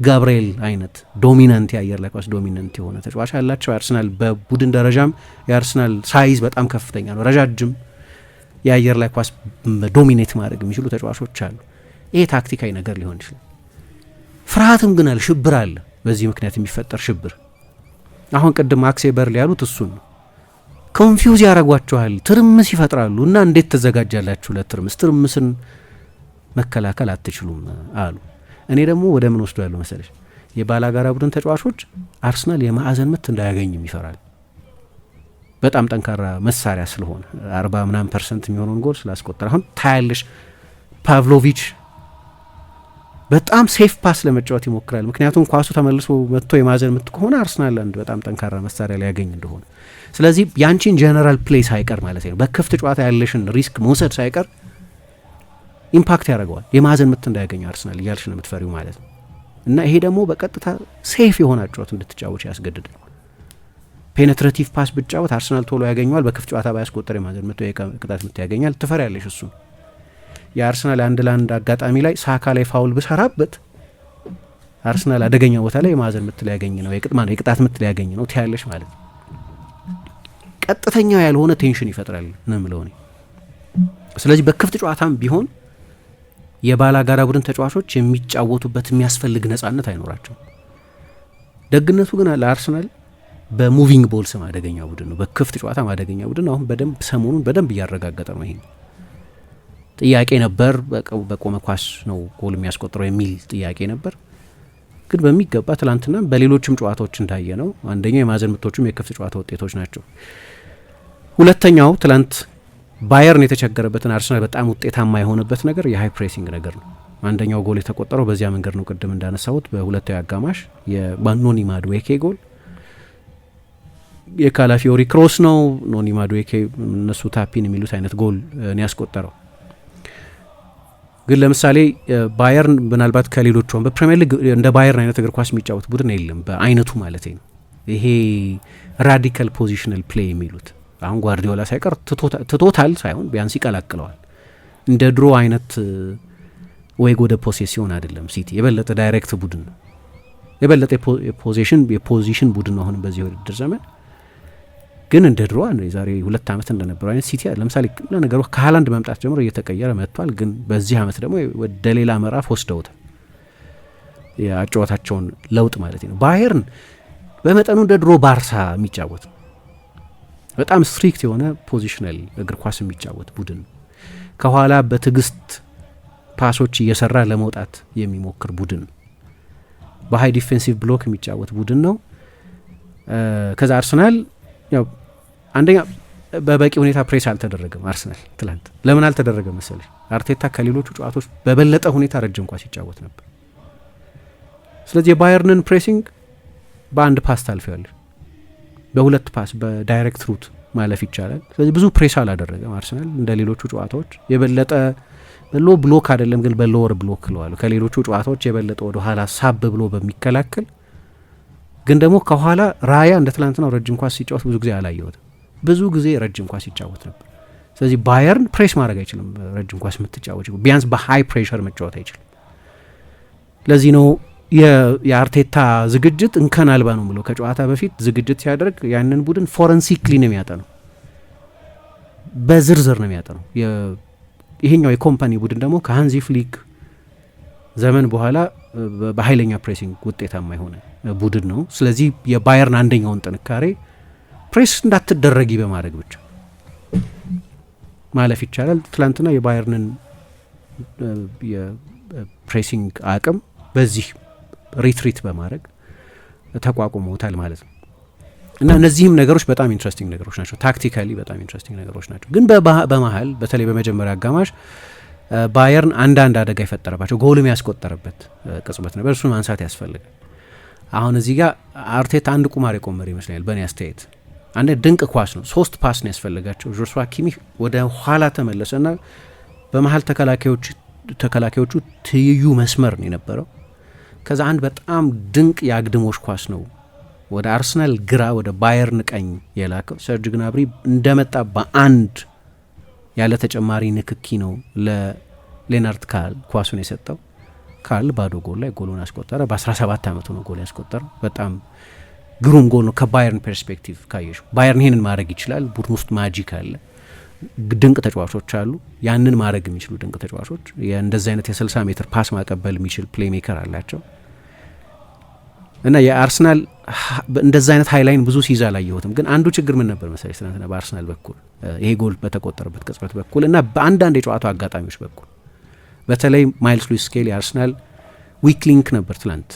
ጋብርኤል አይነት ዶሚናንት የአየር ላይ ኳስ ዶሚናንት የሆነ ተጫዋች አላቸው። የአርሰናል በቡድን ደረጃም የአርሰናል ሳይዝ በጣም ከፍተኛ ነው። ረጃጅም የአየር ላይ ኳስ ዶሚኔት ማድረግ የሚችሉ ተጫዋቾች አሉ። ይሄ ታክቲካዊ ነገር ሊሆን ይችላል። ፍርሃትም ግን አለ፣ ሽብር አለ። በዚህ ምክንያት የሚፈጠር ሽብር አሁን ቅድም አክሴ በርሊ ያሉት እሱን ነው። ኮንፊውዝ ያደርጓችኋል፣ ትርምስ ይፈጥራሉ። እና እንዴት ተዘጋጃላችሁ ለትርምስ? ትርምስን መከላከል አትችሉም አሉ። እኔ ደግሞ ወደ ምን ወስዶ ያለው መሰለሽ፣ የባላጋራ ቡድን ተጫዋቾች አርሰናል የማዕዘን ምት እንዳያገኝም ይፈራል። በጣም ጠንካራ መሳሪያ ስለሆነ 40% የሚሆነውን ጎል ስላስቆጠረ አሁን ታያለሽ። ፓቭሎቪች በጣም ሴፍ ፓስ ለመጫወት ይሞክራል። ምክንያቱም ኳሱ ተመልሶ መጥቶ የማዕዘን ምት ከሆነ አርሰናል አንድ በጣም ጠንካራ መሳሪያ ሊያገኝ እንደሆነ፣ ስለዚህ ያንቺን ጀነራል ፕሌይ ሳይቀር ማለት ነው በክፍት ጨዋታ ያለሽን ሪስክ መውሰድ ሳይቀር ኢምፓክት ያደርገዋል። የማዕዘን ምት እንዳያገኝ አርሰናል እያልሽ ነው የምትፈሪው ማለት ነው። እና ይሄ ደግሞ በቀጥታ ሴፍ የሆነ ጨዋታ እንድትጫወች ያስገድዳል። ፔኔትሬቲቭ ፓስ ብጫወት አርሰናል ቶሎ ያገኘዋል። በክፍት ጨዋታ ባያስቆጠር የማዕዘን ምት ቅጣት ምት ያገኛል። ትፈሪያለሽ እሱ። የአርሰናል 1-1 አጋጣሚ ላይ ሳካ ላይ ፋውል ብሰራበት አርሰናል አደገኛ ቦታ ላይ የማዕዘን ምት ሊያገኝ ነው፣ የቅጣት ምት ሊያገኝ ነው ትያለሽ ማለት ነው። ቀጥተኛ ያልሆነ ቴንሽን ይፈጥራል ነው የምለው እኔ። ስለዚህ በክፍት ጨዋታም ቢሆን የባላጋራ ቡድን ተጫዋቾች የሚጫወቱበት የሚያስፈልግ ነጻነት አይኖራቸውም። ደግነቱ ግን ለአርሰናል በሙቪንግ ቦልስ አደገኛ ቡድን ነው፣ በክፍት ጨዋታ አደገኛ ቡድን ነው። አሁን በደንብ ሰሞኑን በደንብ እያረጋገጠ ነው። ይሄ ጥያቄ ነበር፣ በቆመ ኳስ ነው ጎል የሚያስቆጥረው የሚል ጥያቄ ነበር። ግን በሚገባ ትላንትና በሌሎችም ጨዋታዎች እንዳየ ነው አንደኛው የማዕዘን ምቶችም የክፍት ጨዋታ ውጤቶች ናቸው። ሁለተኛው ትላንት ባየርን የተቸገረበትን አርሰናል በጣም ውጤታማ የሆነበት ነገር የሃይ ፕሬሲንግ ነገር ነው። አንደኛው ጎል የተቆጠረው በዚያ መንገድ ነው። ቅድም እንዳነሳሁት በሁለተኛው አጋማሽ የኖኒ ማዱዌኬ ጎል የካላፊዮሪ ክሮስ ነው። ኖኒ ማዱዌኬ እነሱ ታፒን የሚሉት አይነት ጎል ነው ያስቆጠረው። ግን ለምሳሌ ባየርን ምናልባት ከሌሎቹ በፕሪሚየር ሊግ እንደ ባየርን አይነት እግር ኳስ የሚጫወት ቡድን የለም በአይነቱ ማለት ነው። ይሄ ራዲካል ፖዚሽናል ፕሌይ የሚሉት አሁን ጓርዲዮላ ሳይቀር ትቶታል ሳይሆን ቢያንስ ይቀላቅለዋል። እንደ ድሮ አይነት ወይ ወደ ፖሴሲዮን አይደለም። ሲቲ የበለጠ ዳይሬክት ቡድን ነው፣ የበለጠ የፖዚሽን ቡድን ነው። አሁን በዚህ ውድድር ዘመን ግን እንደ ድሮ የዛሬ 2 ዓመት እንደነበረው አይነት ሲቲ ለምሳሌ ለነገሩ ከሃላንድ መምጣት ጀምሮ እየተቀየረ መጥቷል። ግን በዚህ ዓመት ደግሞ ወደ ሌላ ምዕራፍ ወስደውታል የአጨዋወታቸውን ለውጥ ማለት ነው። ባየርን በመጠኑ እንደ ድሮ ባርሳ የሚጫወት በጣም ስትሪክት የሆነ ፖዚሽናል እግር ኳስ የሚጫወት ቡድን ነው። ከኋላ በትዕግስት ፓሶች እየሰራ ለመውጣት የሚሞክር ቡድን ነው። በሀይ ዲፌንሲቭ ብሎክ የሚጫወት ቡድን ነው። ከዛ አርሰናል ያው አንደኛ በበቂ ሁኔታ ፕሬስ አልተደረገም። አርሰናል ትላንት ለምን አልተደረገ መሰለሽ? አርቴታ ከሌሎቹ ጨዋታዎች በበለጠ ሁኔታ ረጅም ኳስ ሲጫወት ነበር። ስለዚህ የባየርንን ፕሬሲንግ በአንድ ፓስ ታልፊያለሽ፣ በሁለት ፓስ በዳይሬክት ሩት ማለፍ ይቻላል። ስለዚህ ብዙ ፕሬስ አላደረገም አርሰናል እንደ ሌሎቹ ጨዋታዎች። የበለጠ በሎ ብሎክ አይደለም ግን በሎወር ብሎክ ለዋሉ ከሌሎቹ ጨዋታዎች የበለጠ ወደ ኋላ ሳብ ብሎ በሚከላከል ግን ደግሞ ከኋላ ራያ እንደ ትላንትናው ረጅም ኳስ ሲጫወት ብዙ ጊዜ አላየሁትም። ብዙ ጊዜ ረጅም ኳስ ሲጫወት ነበር። ስለዚህ ባየርን ፕሬስ ማድረግ አይችልም። ረጅም ኳስ የምትጫወት ቢያንስ በሃይ ፕሬሸር መጫወት አይችልም። ለዚህ ነው የአርቴታ ዝግጅት እንከን አልባ ነው ብሎ ከጨዋታ በፊት ዝግጅት ሲያደርግ ያንን ቡድን ፎረንሲክሊ ነው የሚያጠነው፣ በዝርዝር ነው የሚያጠነው። ይሄኛው የኮምፓኒ ቡድን ደግሞ ከሃንዚ ፍሊክ ዘመን በኋላ በኃይለኛ ፕሬሲንግ ውጤታማ የሆነ ቡድን ነው። ስለዚህ የባየርን አንደኛውን ጥንካሬ ፕሬስ እንዳትደረጊ በማድረግ ብቻ ማለፍ ይቻላል። ትላንትና የባየርንን የፕሬሲንግ አቅም በዚህ ሪትሪት በማድረግ ተቋቁመውታል ማለት ነው። እና እነዚህም ነገሮች በጣም ኢንትረስቲንግ ነገሮች ናቸው፣ ታክቲካሊ በጣም ኢንትረስቲንግ ነገሮች ናቸው። ግን በመሀል በተለይ በመጀመሪያ አጋማሽ ባየርን አንዳንድ አደጋ የፈጠረባቸው ጎልም ያስቆጠረበት ቅጽበት ነበር። እሱን ማንሳት ያስፈልጋል። አሁን እዚህ ጋር አርቴታ አንድ ቁማር የቆመረ ይመስለኛል በእኔ አስተያየት። አንድ ድንቅ ኳስ ነው፣ 3 ፓስ ነው ያስፈልጋቸው። ጆሹዋ ኪሚህ ወደ ኋላ ተመለሰና በመሀል ተከላካዮቹ ትይዩ መስመር ነው የነበረው። ከዛ አንድ በጣም ድንቅ የአግድሞሽ ኳስ ነው ወደ አርሰናል ግራ ወደ ባየርን ቀኝ የላከው። ሰርጅ ግናብሪ እንደመጣ በአንድ ያለ ተጨማሪ ንክኪ ነው ለሌናርድ ካርል ኳሱን የሰጠው። ካርል ባዶ ጎል ላይ ጎሉን አስቆጠረ። በ17 ዓመቱ ነው ጎል ያስቆጠረው። በጣም ግሩም ጎል ነው ከባየርን ፐርስፔክቲቭ ካየሽ። ባየርን ይህንን ማድረግ ይችላል። ቡድን ውስጥ ማጂክ አለ፣ ድንቅ ተጫዋቾች አሉ፣ ያንን ማድረግ የሚችሉ ድንቅ ተጫዋቾች። እንደዚህ አይነት የ60 ሜትር ፓስ ማቀበል የሚችል ፕሌይ ሜከር አላቸው። እና የአርሰናል እንደዛ አይነት ሃይላይን ብዙ ሲይዝ አላየሁትም። ግን አንዱ ችግር ምን ነበር መሰለኝ ትናንትና በአርሰናል በኩል ይሄ ጎል በተቆጠረበት ቅጽበት በኩል እና በአንዳንድ የጨዋታው አጋጣሚዎች በኩል በተለይ ማይልስ ሉዊስ ስኬሊ የአርሰናል ዊክ ሊንክ ነበር። ትላንት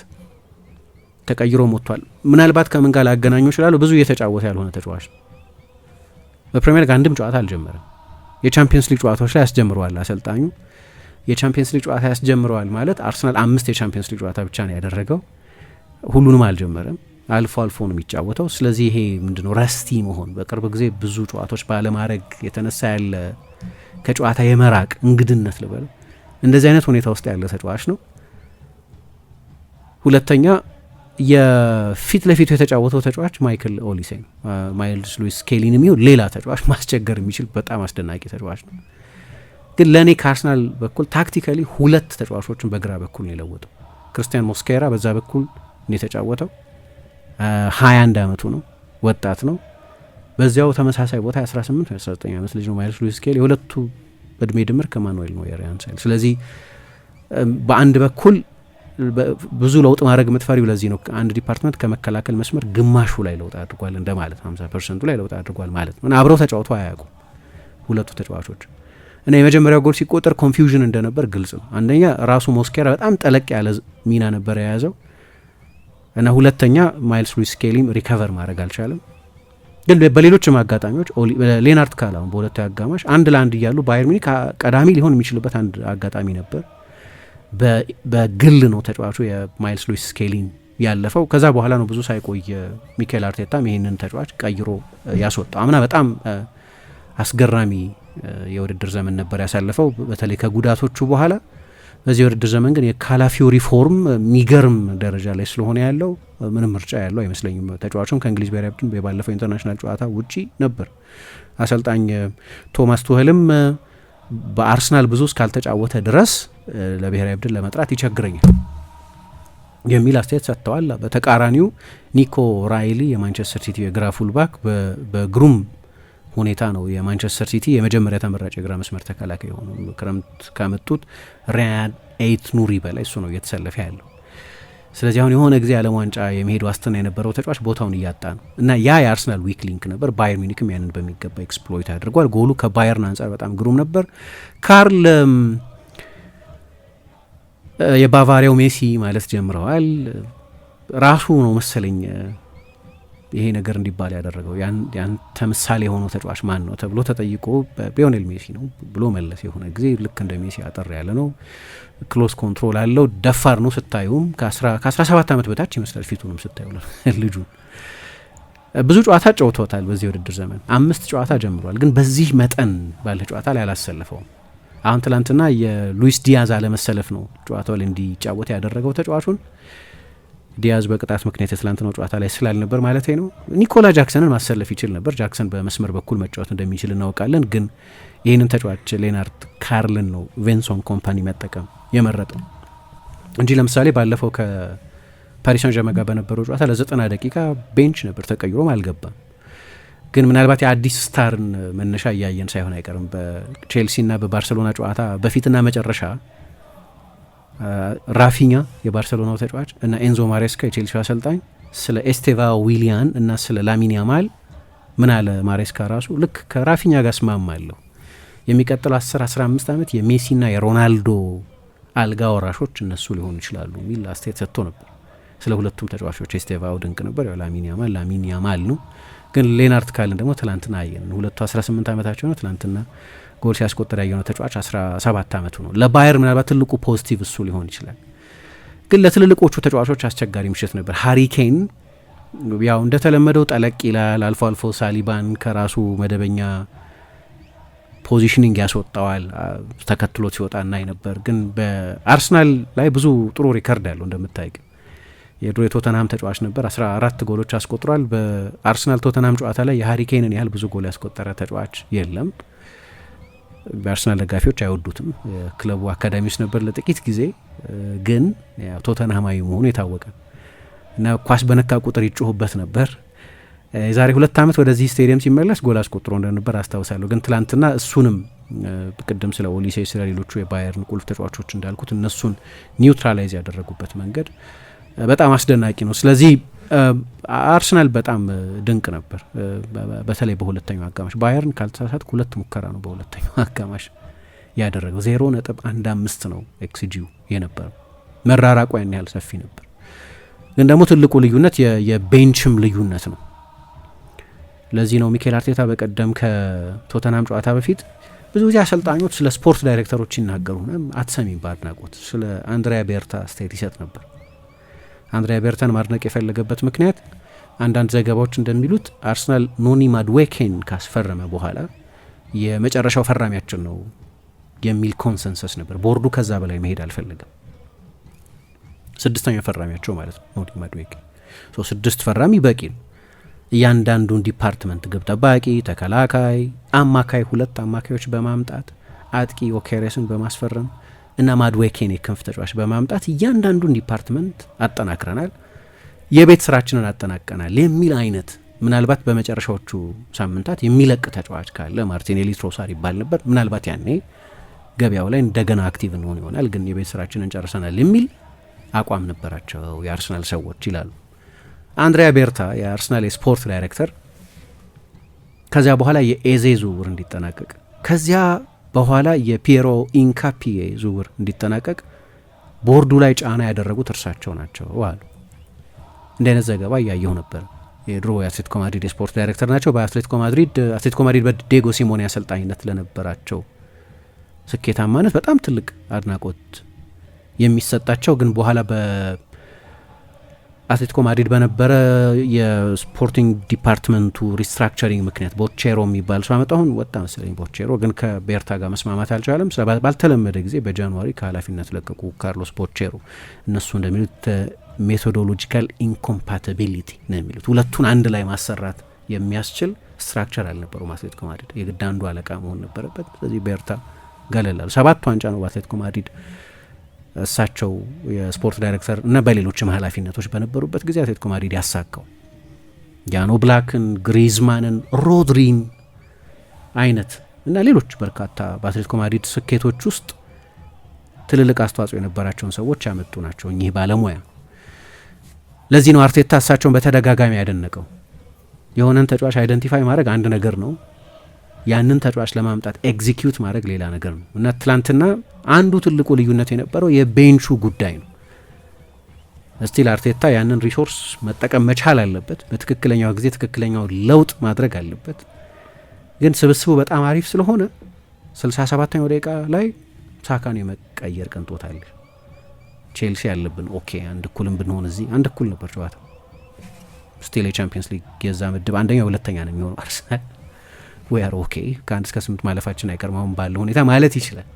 ተቀይሮ ሞቷል። ምናልባት ከምን ጋር ላገናኙ ይችላሉ። ብዙ እየተጫወተ ያልሆነ ተጫዋች ነው። በፕሪሚየር ሊግ አንድም ጨዋታ አልጀመረም። የቻምፒየንስ ሊግ ጨዋታዎች ላይ ያስጀምረዋል አሰልጣኙ። የቻምፒየንስ ሊግ ጨዋታ ያስጀምረዋል ማለት አርሰናል 5 የቻምፒየንስ ሊግ ጨዋታ ብቻ ነው ያደረገው። ሁሉንም አልጀመረም፣ አልፎ አልፎ ነው የሚጫወተው። ስለዚህ ይሄ ምንድነው ረስቲ መሆን፣ በቅርብ ጊዜ ብዙ ጨዋታዎች ባለማድረግ የተነሳ ያለ ከጨዋታ የመራቅ እንግድነት ልበል፣ እንደዚህ አይነት ሁኔታ ውስጥ ያለ ተጫዋች ነው። ሁለተኛ የፊት ለፊቱ የተጫወተው ተጫዋች ማይክል ኦሊሴ ነው። ማይልስ ሉዊስ ስኬሊን የሚሆን ሌላ ተጫዋች ማስቸገር የሚችል በጣም አስደናቂ ተጫዋች ነው። ግን ለእኔ ከአርሰናል በኩል ታክቲካሊ 2 ተጫዋቾችን በግራ በኩል ነው የለወጠው። ክርስቲያን ሞስኬራ በዛ በኩል ነው የተጫወተው። 21 ዓመቱ ነው፣ ወጣት ነው። በዚያው ተመሳሳይ ቦታ 18 ወይ 19 ዓመት ልጅ ነው ማይልስ ሉዊስ ስኬሊ። የሁለቱ እድሜ ድምር ከማኑኤል ኖየር ያንሳል። ስለዚህ በአንድ በኩል ብዙ ለውጥ ማድረግ የምትፈሪው ለዚህ ነው። አንድ ዲፓርትመንት ከመከላከል መስመር ግማሹ ላይ ለውጥ አድርጓል እንደማለት 50% ላይ ለውጥ አድርጓል ማለት ነው። አብረው ተጫውተው አያውቁም ሁለቱ ተጫዋቾች እና የመጀመሪያው ጎል ሲቆጠር ኮንፊውዥን እንደነበር ግልጽ ነው። አንደኛ ራሱ ሞስኬራ በጣም ጠለቅ ያለ ሚና ነበር የያዘው እና ሁለተኛ ማይልስ ሉዊስ ስኬሊም ሪከቨር ማድረግ አልቻለም። ግን በሌሎችም አጋጣሚዎች ሌናርድ ካላውን በሁለቱ አጋማሽ 1-1 እያሉ ባየር ሚኒክ ቀዳሚ ሊሆን የሚችልበት አንድ አጋጣሚ ነበር። በግል ነው ተጫዋቹ የማይልስ ሉዊስ ስኬሊን ያለፈው። ከዛ በኋላ ነው ብዙ ሳይቆይ ሚኬል አርቴታም ይህንን ተጫዋች ቀይሮ ያስወጣው። አምና በጣም አስገራሚ የውድድር ዘመን ነበር ያሳለፈው በተለይ ከጉዳቶቹ በኋላ። በዚህ የውድድር ዘመን ግን የካላፊዮሪ ፎርም የሚገርም ደረጃ ላይ ስለሆነ ያለው ምንም ምርጫ ያለው አይመስለኝም። ተጫዋቹም ከእንግሊዝ ብሔራዊ ቡድን ባለፈው ኢንተርናሽናል ጨዋታ ውጪ ነበር። አሰልጣኝ ቶማስ ቱሄልም በአርሰናል ብዙ እስካልተጫወተ ድረስ ለብሔራዊ ቡድን ለመጥራት ይቸግረኛል የሚል አስተያየት ሰጥተዋል። በተቃራኒው ኒኮ ራይሊ የማንቸስተር ሲቲ የግራ ፉልባክ በግሩም ሁኔታ ነው የማንቸስተር ሲቲ የመጀመሪያ ተመራጭ የግራ መስመር ተከላካይ የሆኑ ክረምት ካመጡት ሪያን ኤይት ኑሪ በላይ እሱ ነው እየተሰለፈ ያለው። ስለዚህ አሁን የሆነ ጊዜ ዓለም ዋንጫ የመሄድ ዋስትና የነበረው ተጫዋች ቦታውን እያጣ ነው እና ያ የአርሰናል ዊክ ሊንክ ነበር። ባየር ሚኒክም ያንን በሚገባ ኤክስፕሎይት አድርጓል። ጎሉ ከባየርን አንጻር በጣም ግሩም ነበር። ካርል የባቫሪያው ሜሲ ማለት ጀምረዋል። ራሱ ነው መሰለኝ ይሄ ነገር እንዲባል ያደረገው። ያንተ ምሳሌ የሆነው ተጫዋች ማን ነው ተብሎ ተጠይቆ ሊዮኔል ሜሲ ነው ብሎ መለስ። የሆነ ጊዜ ልክ እንደ ሜሲ አጠር ያለ ነው፣ ክሎስ ኮንትሮል አለው፣ ደፋር ነው። ስታዩም ከ17 ዓመት በታች ይመስላል ፊቱንም ስታዩ ልጁ። ብዙ ጨዋታ ጨውቶታል በዚህ ውድድር ዘመን 5 ጨዋታ ጀምሯል። ግን በዚህ መጠን ባለ ጨዋታ ላይ አላሰለፈውም። አሁን ትላንትና የሉዊስ ዲያዝ አለመሰለፍ ነው ጨዋታው ላይ እንዲጫወት ያደረገው ተጫዋቹን። ዲያዝ በቅጣት ምክንያት የትላንትናው ጨዋታ ላይ ስላልነበር ማለት ነው። ኒኮላ ጃክሰንን ማሰለፍ ይችል ነበር። ጃክሰን በመስመር በኩል መጫወት እንደሚችል እናውቃለን። ግን ይህንን ተጫዋች ሌናርድ ካርልን ነው ቬንሶን ኮምፓኒ መጠቀም የመረጠው እንጂ ለምሳሌ ባለፈው ከፓሪስ ሳን ዠርመን ጋር በነበረው ጨዋታ ለ90 ደቂቃ ቤንች ነበር፣ ተቀይሮም አልገባም። ግን ምናልባት የአዲስ ስታርን መነሻ እያየን ሳይሆን አይቀርም። በቼልሲና በባርሰሎና ጨዋታ በፊትና መጨረሻ ራፊኛ የባርሰሎናው ተጫዋች እና ኤንዞ ማሬስካ የቼልሲ አሰልጣኝ ስለ ኤስቴቫ ዊሊያን እና ስለ ላሚን ያማል ምን አለ ማሬስካ ራሱ ልክ ከራፊኛ ጋር ስማማለሁ የሚቀጥለው 10-15 ዓመት የሜሲና የሮናልዶ አልጋ ወራሾች እነሱ ሊሆኑ ይችላሉ የሚል አስተያየት ሰጥቶ ነበር። ስለ ሁለቱም ተጫዋቾች ኤስቴቫው ድንቅ ነበር፣ ያው ላሚን ያማል ነው። ግን ሌናርድ ካልን ደግሞ ትላንትና አየን። ሁለቱ 18 ዓመታቸው ነው። ትላንትና ጎል ሲያስቆጠር ያየነው ተጫዋች 17 ዓመቱ ነው። ለባየር ምናልባት ትልቁ ፖዚቲቭ እሱ ሊሆን ይችላል። ግን ለትልልቆቹ ተጫዋቾች አስቸጋሪ ምሽት ነበር። ሃሪ ኬን ያው እንደተለመደው ጠለቅ ይላል። አልፎ አልፎ ሳሊባን ከራሱ መደበኛ ፖዚሽኒንግ ያስወጣዋል፣ ተከትሎት ሲወጣ እናይ ነበር። ግን በአርሰናል ላይ ብዙ ጥሩ ሪከርድ ያለው እንደምታይ የድሮ የቶተንሃም ተጫዋች ነበር። 14 ጎሎች አስቆጥሯል። በአርሰናል ቶተንሃም ጨዋታ ላይ የሃሪ ኬንን ያህል ብዙ ጎል ያስቆጠረ ተጫዋች የለም። በአርሰናል ደጋፊዎች አይወዱትም። ክለቡ አካዳሚ ውስጥ ነበር ለጥቂት ጊዜ፣ ግን ቶተንሃማዊ መሆኑ የታወቀ እና ኳስ በነካ ቁጥር ይጮሁበት ነበር። የዛሬ 2 ዓመት ወደዚህ ስቴዲየም ሲመለስ ጎል አስቆጥሮ እንደነበር አስታውሳለሁ። ግን ትላንትና እሱንም ቅድም ስለ ኦሊሴ ስለ ሌሎቹ የባየርን ቁልፍ ተጫዋቾች እንዳልኩት እነሱን ኒውትራላይዝ ያደረጉበት መንገድ በጣም አስደናቂ ነው። ስለዚህ አርሰናል በጣም ድንቅ ነበር፣ በተለይ በሁለተኛው አጋማሽ። ባየርን ካልተሳሳትኩ 2 ሙከራ ነው በሁለተኛው አጋማሽ ያደረገው። 0.15 ነው ኤክስጂው የነበረው። መራራቁ ያን ያህል ሰፊ ነበር። ግን ደግሞ ትልቁ ልዩነት የቤንችም ልዩነት ነው። ለዚህ ነው ሚኬል አርቴታ በቀደም ከቶተናም ጨዋታ በፊት ብዙ ጊዜ አሰልጣኞች ስለ ስፖርት ዳይሬክተሮች ይናገሩ አትሰሚም በአድናቆት ስለ አንድሪያ ቤርታ አስተያየት ይሰጥ ነበር። አንድሪያ ቤርታን ማድነቅ የፈለገበት ምክንያት አንዳንድ ዘገባዎች እንደሚሉት አርሰናል ኖኒ ማድዌኬን ካስፈረመ በኋላ የመጨረሻው ፈራሚያችን ነው የሚል ኮንሰንሰስ ነበር። ቦርዱ ከዛ በላይ መሄድ አልፈለገም። 6ኛ ፈራሚያቸው ማለት ነው ኖኒ ማድዌኬ። 6 ፈራሚ በቂ ነው። እያንዳንዱን ዲፓርትመንት ግብ ጠባቂ፣ ተከላካይ፣ አማካይ 2 አማካዮች በማምጣት አጥቂ ኦኬሬስን በማስፈረም እና ማድዌኬን የክንፍ ተጫዋች በማምጣት እያንዳንዱን ዲፓርትመንት አጠናክረናል፣ የቤት ስራችንን አጠናቀናል የሚል አይነት ምናልባት በመጨረሻዎቹ ሳምንታት የሚለቅ ተጫዋች ካለ ማርቲኔሊ፣ ትሮሳር ይባል ነበር። ምናልባት ያኔ ገበያው ላይ እንደገና አክቲቭ እንሆን ይሆናል። ግን የቤት ስራችንን ጨርሰናል የሚል አቋም ነበራቸው የአርሰናል ሰዎች ይላሉ አንድሪያ ቤርታ የአርሰናል የስፖርት ዳይሬክተር። ከዚያ በኋላ የኤዜ ዝውውር እንዲጠናቀቅ ከዚያ በኋላ የፒየሮ ኢንካፒዬ ዝውውር እንዲጠናቀቅ ቦርዱ ላይ ጫና ያደረጉት እርሳቸው ናቸው አሉ። እንደ አይነት ዘገባ እያየሁ ነበር። የድሮ የአትሌቲኮ ማድሪድ የስፖርት ዳይሬክተር ናቸው። በአትሌቲኮ ማድሪድ በዲየጎ ሲሞኔ አሰልጣኝነት ለነበራቸው ስኬታማነት በጣም ትልቅ አድናቆት የሚሰጣቸው ግን በኋላ በአትሌቲኮ ማድሪድ በነበረ የስፖርቲንግ ዲፓርትመንቱ ሪስትራክቸሪንግ ምክንያት ቦቼሮ የሚባል ሰው አመጣ። አሁን ወጣ መሰለኝ ቦቼሮ፣ ግን ከቤርታ ጋር መስማማት አልቻለም። ባልተለመደ ጊዜ በጃንዋሪ ከኃላፊነት ለቀቁ ካርሎስ ቦቼሮ። እነሱ እንደሚሉት ሜቶዶሎጂካል ኢንኮምፓቲቢሊቲ ነው የሚሉት። ሁለቱን አንድ ላይ ማሰራት የሚያስችል ስትራክቸር አልነበረውም አትሌቲኮ ማድሪድ። የግድ አንዱ አለቃ መሆን ነበረበት። ስለዚህ ቤርታ ገለላሉ። 7 ዋንጫ ነው በአትሌቲኮ ማድሪድ እሳቸው የስፖርት ዳይሬክተር እና በሌሎችም ኃላፊነቶች በነበሩበት ጊዜ አትሌቲኮ ማድሪድ ያሳካው ያኖ ብላክን፣ ግሪዝማንን፣ ሮድሪን አይነት እና ሌሎች በርካታ በአትሌቲኮ ማድሪድ ስኬቶች ውስጥ ትልልቅ አስተዋጽኦ የነበራቸውን ሰዎች ያመጡ ናቸው እኚህ ባለሙያ። ለዚህ ነው አርቴታ እሳቸውን በተደጋጋሚ ያደነቀው። የሆነን ተጫዋች አይደንቲፋይ ማድረግ አንድ ነገር ነው፣ ያንን ተጫዋች ለማምጣት ኤግዚኪዩት ማድረግ ሌላ ነገር ነው እና ትላንትና አንዱ ትልቁ ልዩነት የነበረው የቤንቹ ጉዳይ ነው። ስቲል አርቴታ ያንን ሪሶርስ መጠቀም መቻል አለበት፣ በትክክለኛው ጊዜ ትክክለኛው ለውጥ ማድረግ አለበት። ግን ስብስቡ በጣም አሪፍ ስለሆነ 67ኛው ደቂቃ ላይ ሳካን የመቀየር ቅንጦት አለ። ቼልሲ ያለብን ኦኬ አንድ እኩልም ብንሆን እዚህ አንድ እኩል ነበር ጨዋታው። ስቲል የቻምፒየንስ ሊግ የዛ ምድብ አንደኛ ሁለተኛ ነው የሚሆነው አርሰናል ዌር ኦኬ ከ1 እስከ 8 ማለፋችን አይቀርም አሁን ባለው ሁኔታ ማለት ይችላል።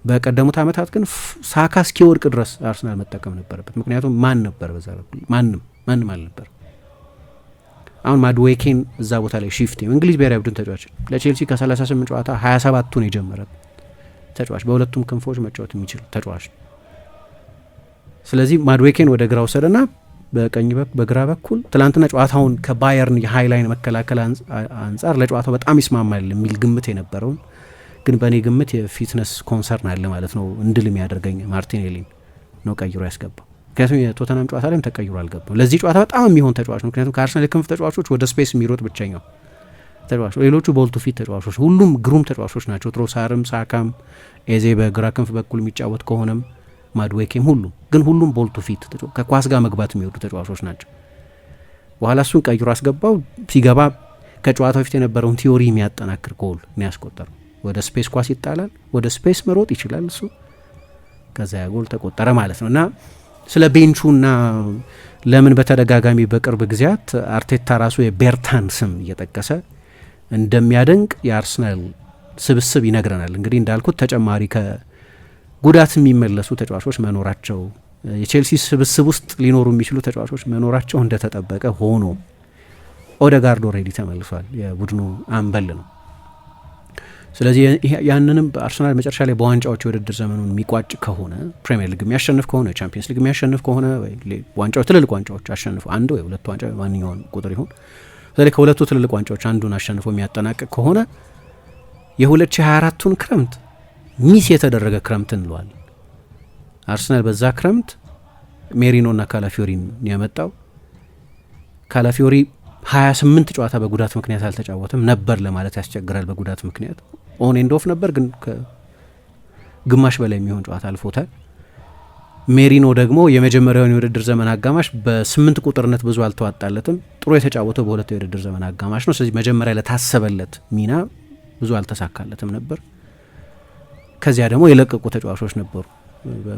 በቀደሙት ዓመታት ግን ሳካ እስኪወርቅ ድረስ አርሰናል መጠቀም ነበረበት። ምክንያቱም ማን ነበር በዛ በኩል? ማንም አልነበር። አሁን ማድዌኬን እዛ ቦታ ላይ ሺፍት እንግሊዝ ብሔራዊ ቡድን ተጫዋች ለቼልሲ ከ38 ጨዋታ 27ቱን የጀመረ ተጫዋች፣ በሁለቱም ክንፎች መጫወት የሚችል ተጫዋች። ስለዚህ ማድዌኬን ወደ ግራ ወሰደና በግራ በኩል ትላንትና ጨዋታውን ከባየርን የሃይላይን መከላከል አንጻር ለጨዋታው በጣም ይስማማል የሚል ግምት የነበረውን ግን በእኔ ግምት የፊትነስ ኮንሰርን አለ ማለት ነው እንድል የሚያደርገኝ ማርቲኔሊን ነው ቀይሮ ያስገባው። ምክንያቱም የቶተናም ጨዋታ ላይም ተቀይሮ አልገባም። ለዚህ ጨዋታ በጣም የሚሆን ተጫዋች ነው። ምክንያቱም ከአርሰናል የክንፍ ተጫዋቾች ወደ ስፔስ የሚሮጥ ብቸኛው ተጫዋች፣ ሌሎቹ ቦልቱ ፊት ተጫዋቾች ሁሉም ግሩም ተጫዋቾች ናቸው። ትሮሳርም፣ ሳካም፣ ኤዜ በግራ ክንፍ በኩል የሚጫወት ከሆነም ማድዌኬም ሁሉም ቦልቱ ፊት ከኳስ ጋር መግባት የሚወዱ ተጫዋቾች ናቸው። በኋላ እሱን ቀይሮ አስገባው። ሲገባ ከጨዋታው በፊት የነበረውን ቲዮሪ የሚያጠናክር ጎል ነው ያስቆጠረው። ወደ ስፔስ ኳስ ይጣላል፣ ወደ ስፔስ መሮጥ ይችላል እሱ። ከዛ ያ ጎል ተቆጠረ ማለት ነው። እና ስለ ቤንቹና ለምን በተደጋጋሚ በቅርብ ጊዜያት አርቴታ ራሱ የቤርታን ስም እየጠቀሰ እንደሚያደንቅ የአርሰናል ስብስብ ይነግረናል። እንግዲህ እንዳልኩት ተጨማሪ ከጉዳት የሚመለሱ ተጫዋቾች መኖራቸው፣ የቼልሲ ስብስብ ውስጥ ሊኖሩ የሚችሉ ተጫዋቾች መኖራቸው እንደተጠበቀ ሆኖ ኦዴጋርድ ኦልሬዲ ተመልሷል። የቡድኑ አምበል ነው። ስለዚህ ያንንም በአርሰናል መጨረሻ ላይ በዋንጫዎች የውድድር ዘመኑን የሚቋጭ ከሆነ ፕሪሚየር ሊግ የሚያሸንፍ ከሆነ ቻምፒየንስ ሊግ የሚያሸንፍ ከሆነ ዋንጫዎች ትልልቅ ዋንጫዎች አሸንፎ አንድ ወይ ሁለት ዋንጫ ማንኛውን ቁጥር ይሁን ስለዚህ ከሁለቱ ትልልቅ ዋንጫዎች አንዱን አሸንፎ የሚያጠናቅቅ ከሆነ የ2024ቱን ክረምት ሚስ የተደረገ ክረምት እንለዋለን። አርሰናል በዛ ክረምት ሜሪኖና ካላፊዮሪን ያመጣው። ካላፊዮሪ 28 ጨዋታ በጉዳት ምክንያት አልተጫወተም ነበር ለማለት ያስቸግራል። በጉዳት ምክንያት ኦን ኤንድ ኦፍ ነበር፣ ግን ከግማሽ በላይ የሚሆን ጨዋታ አልፎታል። ሜሪኖ ደግሞ የመጀመሪያውን የውድድር ዘመን አጋማሽ በ8 ቁጥርነት ብዙ አልተዋጣለትም። ጥሩ የተጫወተው በሁለት የውድድር ዘመን አጋማሽ ነው። ስለዚህ መጀመሪያ ለታሰበለት ሚና ብዙ አልተሳካለትም ነበር። ከዚያ ደግሞ የለቀቁ ተጫዋቾች ነበሩ።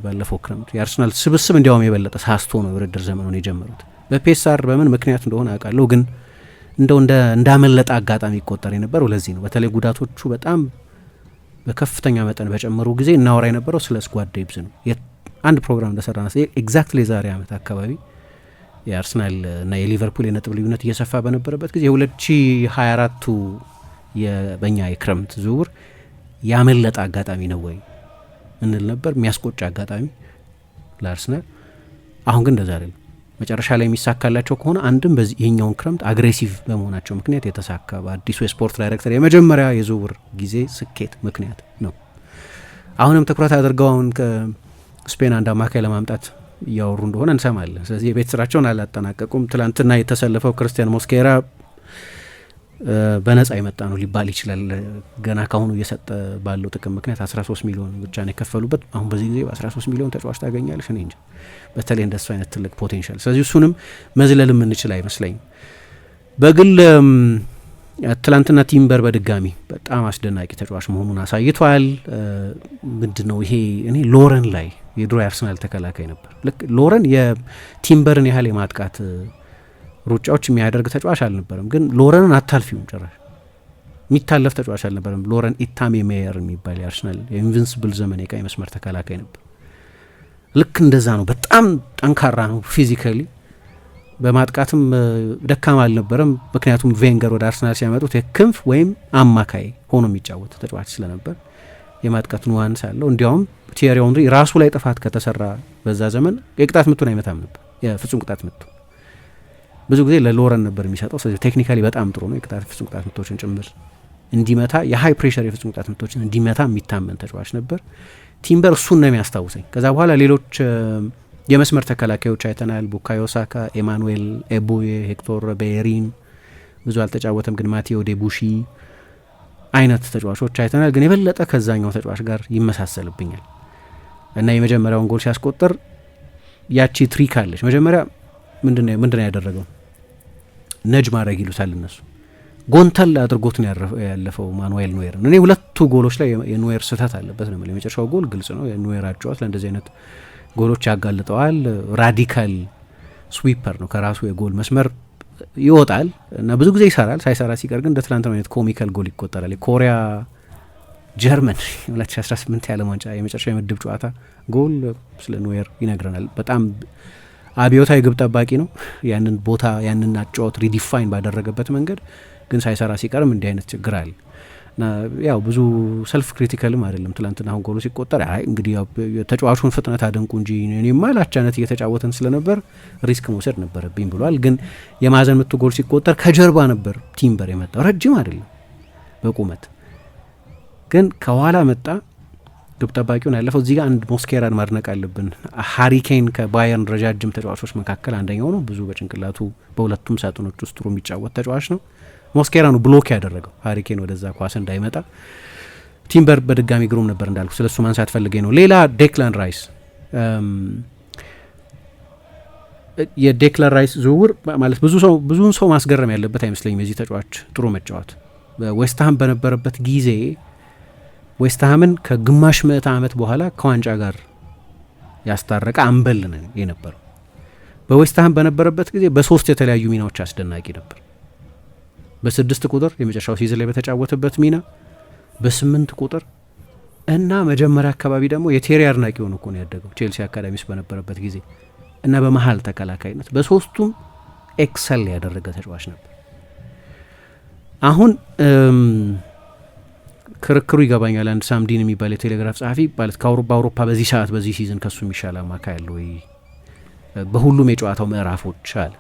ባለፈው ክረምት የአርሰናል ስብስብ እንዲያውም የበለጠ ሳስቶ ነው የውድድር ዘመኑን የጀመሩት። በፔሳር በምን ምክንያት እንደሆነ አውቃለሁ፣ ግን እንደው እንዳመለጠ አጋጣሚ ይቆጠር የነበረው ለዚህ ነው። በተለይ ጉዳቶቹ በጣም በከፍተኛ መጠን በጨመሩ ጊዜ እናወራ የነበረው ስለ ስኳድ ዴፕዝ ነው። አንድ ፕሮግራም እንደሰራ ነ ኤግዛክትሊ የዛሬ ዓመት አካባቢ የአርሰናል እና የሊቨርፑል የነጥብ ልዩነት እየሰፋ በነበረበት ጊዜ የ2024ቱ በእኛ የክረምት ዝውውር ያመለጠ አጋጣሚ ነው ወይ እንል ነበር። የሚያስቆጭ አጋጣሚ ለአርሰናል። አሁን ግን እንደዛ አይደለም። መጨረሻ ላይ የሚሳካላቸው ከሆነ አንድም በዚህ ይሄኛውን ክረምት አግሬሲቭ በመሆናቸው ምክንያት የተሳካ በአዲሱ የስፖርት ዳይሬክተር የመጀመሪያ የዝውውር ጊዜ ስኬት ምክንያት ነው። አሁንም ትኩረት አድርገው አሁን ከስፔን አንድ አማካይ ለማምጣት እያወሩ እንደሆነ እንሰማለን። ስለዚህ የቤት ስራቸውን አላጠናቀቁም። ትላንትና የተሰለፈው ክርስቲያን ሞስኬራ በነጻ የመጣ ነው ሊባል ይችላል። ገና ካሁኑ እየሰጠ ባለው ጥቅም ምክንያት 13 ሚሊዮን ብቻ ነው የከፈሉበት። አሁን በዚህ ጊዜ በ13 ሚሊዮን ተጫዋች ታገኛለሽ? እኔ እንጃ። በተለይ እንደሱ አይነት ትልቅ ፖቴንሻል። ስለዚህ እሱንም መዝለል የምንችል አይመስለኝም። በግል ትላንትና ቲምበር በድጋሚ በጣም አስደናቂ ተጫዋች መሆኑን አሳይቷል። ምንድነው ይሄ እኔ ሎረን ላይ የድሮ የአርሰናል ተከላካይ ነበር። ልክ ሎረን የቲምበርን ያህል የማጥቃት ሩጫዎች የሚያደርግ ተጫዋች አልነበረም፣ ግን ሎረንን አታልፊውም። ጭራሽ የሚታለፍ ተጫዋች አልነበረም። ሎረን ኢታሜ ሜየር የሚባል የአርሰናል የኢንቪንስብል ዘመን የቀኝ መስመር ተከላካይ ነበር። ልክ እንደዛ ነው። በጣም ጠንካራ ነው ፊዚካሊ፣ በማጥቃትም ደካማ አልነበረም። ምክንያቱም ቬንገር ወደ አርሰናል ሲያመጡት የክንፍ ወይም አማካይ ሆኖ የሚጫወት ተጫዋች ስለነበር የማጥቃት ኑዋንስ አለው። እንዲያውም ቲየሪ ኦንሪ ራሱ ላይ ጥፋት ከተሰራ በዛ ዘመን የቅጣት ምቱን አይመታም ነበር፣ የፍጹም ቅጣት ምቱ ብዙ ጊዜ ለሎረን ነበር የሚሰጠው። ስለዚህ ቴክኒካሊ በጣም ጥሩ ነው። የቅጣት ፍጹም ቅጣት ምቶችን ጭምር እንዲመታ የሃይ ፕሬሸር የፍጹም ቅጣት ምቶችን እንዲመታ የሚታመን ተጫዋች ነበር ቲምበር። እሱን ነው የሚያስታውሰኝ። ከዛ በኋላ ሌሎች የመስመር ተከላካዮች አይተናል። ቡካዮ ሳካ፣ ኤማኑኤል ኤቡዬ፣ ሄክቶር ቤሪን ብዙ አልተጫወተም፣ ግን ማቴዎ ዴቡሺ አይነት ተጫዋቾች አይተናል። ግን የበለጠ ከዛኛው ተጫዋች ጋር ይመሳሰልብኛል እና የመጀመሪያውን ጎል ሲያስቆጥር ያቺ ትሪክ አለች። መጀመሪያ ምንድነው ያደረገው? ነጅ ማድረግ ይሉታል እነሱ። ጎንተል አድርጎት ነው ያለፈው ማኑኤል ኖየርን። እኔ ሁለቱ ጎሎች ላይ የኖየር ስህተት አለበት ነው። የመጨረሻው ጎል ግልጽ ነው የኖየር አጫዋት ለእንደዚህ አይነት ጎሎች ያጋልጠዋል። ራዲካል ስዊፐር ነው፣ ከራሱ የጎል መስመር ይወጣል እና ብዙ ጊዜ ይሰራል። ሳይሰራ ሲቀር ግን እንደ ትናንት አይነት ኮሚካል ጎል ይቆጠራል። የኮሪያ ጀርመን 2018 የዓለም ዋንጫ የመጨረሻ የምድብ ጨዋታ ጎል ስለ ኖየር ይነግረናል። በጣም አብዮታዊ ግብ ጠባቂ ነው። ያንን ቦታ ያንን አጫወት ሪዲፋይን ባደረገበት መንገድ ግን ሳይሰራ ሲቀርም እንዲህ አይነት ችግር አለ እና ያው ብዙ ሰልፍ ክሪቲካልም አይደለም። ትላንትና አሁን ጎሉ ሲቆጠር እንግዲህ ያው ተጫዋቹን ፍጥነት አደንቁ እንጂ እኔማ ላቻነት እየተጫወተን ስለነበር ሪስክ መውሰድ ነበረብኝ ብሏል። ግን የማዕዘን ምቱ ጎል ሲቆጠር ከጀርባ ነበር ቲምበር የመጣው። ረጅም አይደለም በቁመት ግን ከኋላ መጣ። ግብ ጠባቂውን ያለፈው እዚህ ጋር አንድ ሞስኬራን ማድነቅ አለብን። ሃሪኬን ከባየርን ረጃጅም ተጫዋቾች መካከል አንደኛው ነው። ብዙ በጭንቅላቱ በሁለቱም ሳጥኖች ውስጥ ጥሩ የሚጫወት ተጫዋች ነው። ሞስኬራ ነው ብሎክ ያደረገው ሃሪኬን ወደዛ ኳስ እንዳይመጣ። ቲምበር በድጋሚ ግሩም ነበር እንዳልኩ፣ ስለሱ ማንሳት ፈልገኝ ነው። ሌላ ዴክላን ራይስ፣ የዴክላን ራይስ ዝውውር ማለት ብዙውን ሰው ማስገረም ያለበት አይመስለኝም። የዚህ ተጫዋች ጥሩ መጫወት በዌስትሃም በነበረበት ጊዜ ዌስትሃምን ከግማሽ ምዕተ ዓመት በኋላ ከዋንጫ ጋር ያስታረቀ አምበል ነው የነበረው። በዌስትሃም በነበረበት ጊዜ በሶስት የተለያዩ ሚናዎች አስደናቂ ነበር። በ6 ቁጥር የመጨረሻው ሲዝን ላይ በተጫወተበት ሚና፣ በ8 ቁጥር እና መጀመሪያ አካባቢ ደግሞ የቴሪ አድናቂ ሆኖ እኮ ነው ያደገው ቼልሲ አካዳሚ ውስጥ በነበረበት ጊዜ እና በመሀል ተከላካይነት በሶስቱም ኤክሰል ያደረገ ተጫዋች ነበር። አሁን ክርክሩ ይገባኛል። አንድ ሳምዲን የሚባል የቴሌግራፍ ጸሐፊ ማለት በአውሮፓ በዚህ ሰዓት በዚህ ሲዝን ከሱ የሚሻል አማካይ ያለ ወይ በሁሉም የጨዋታው ምዕራፎች አለ።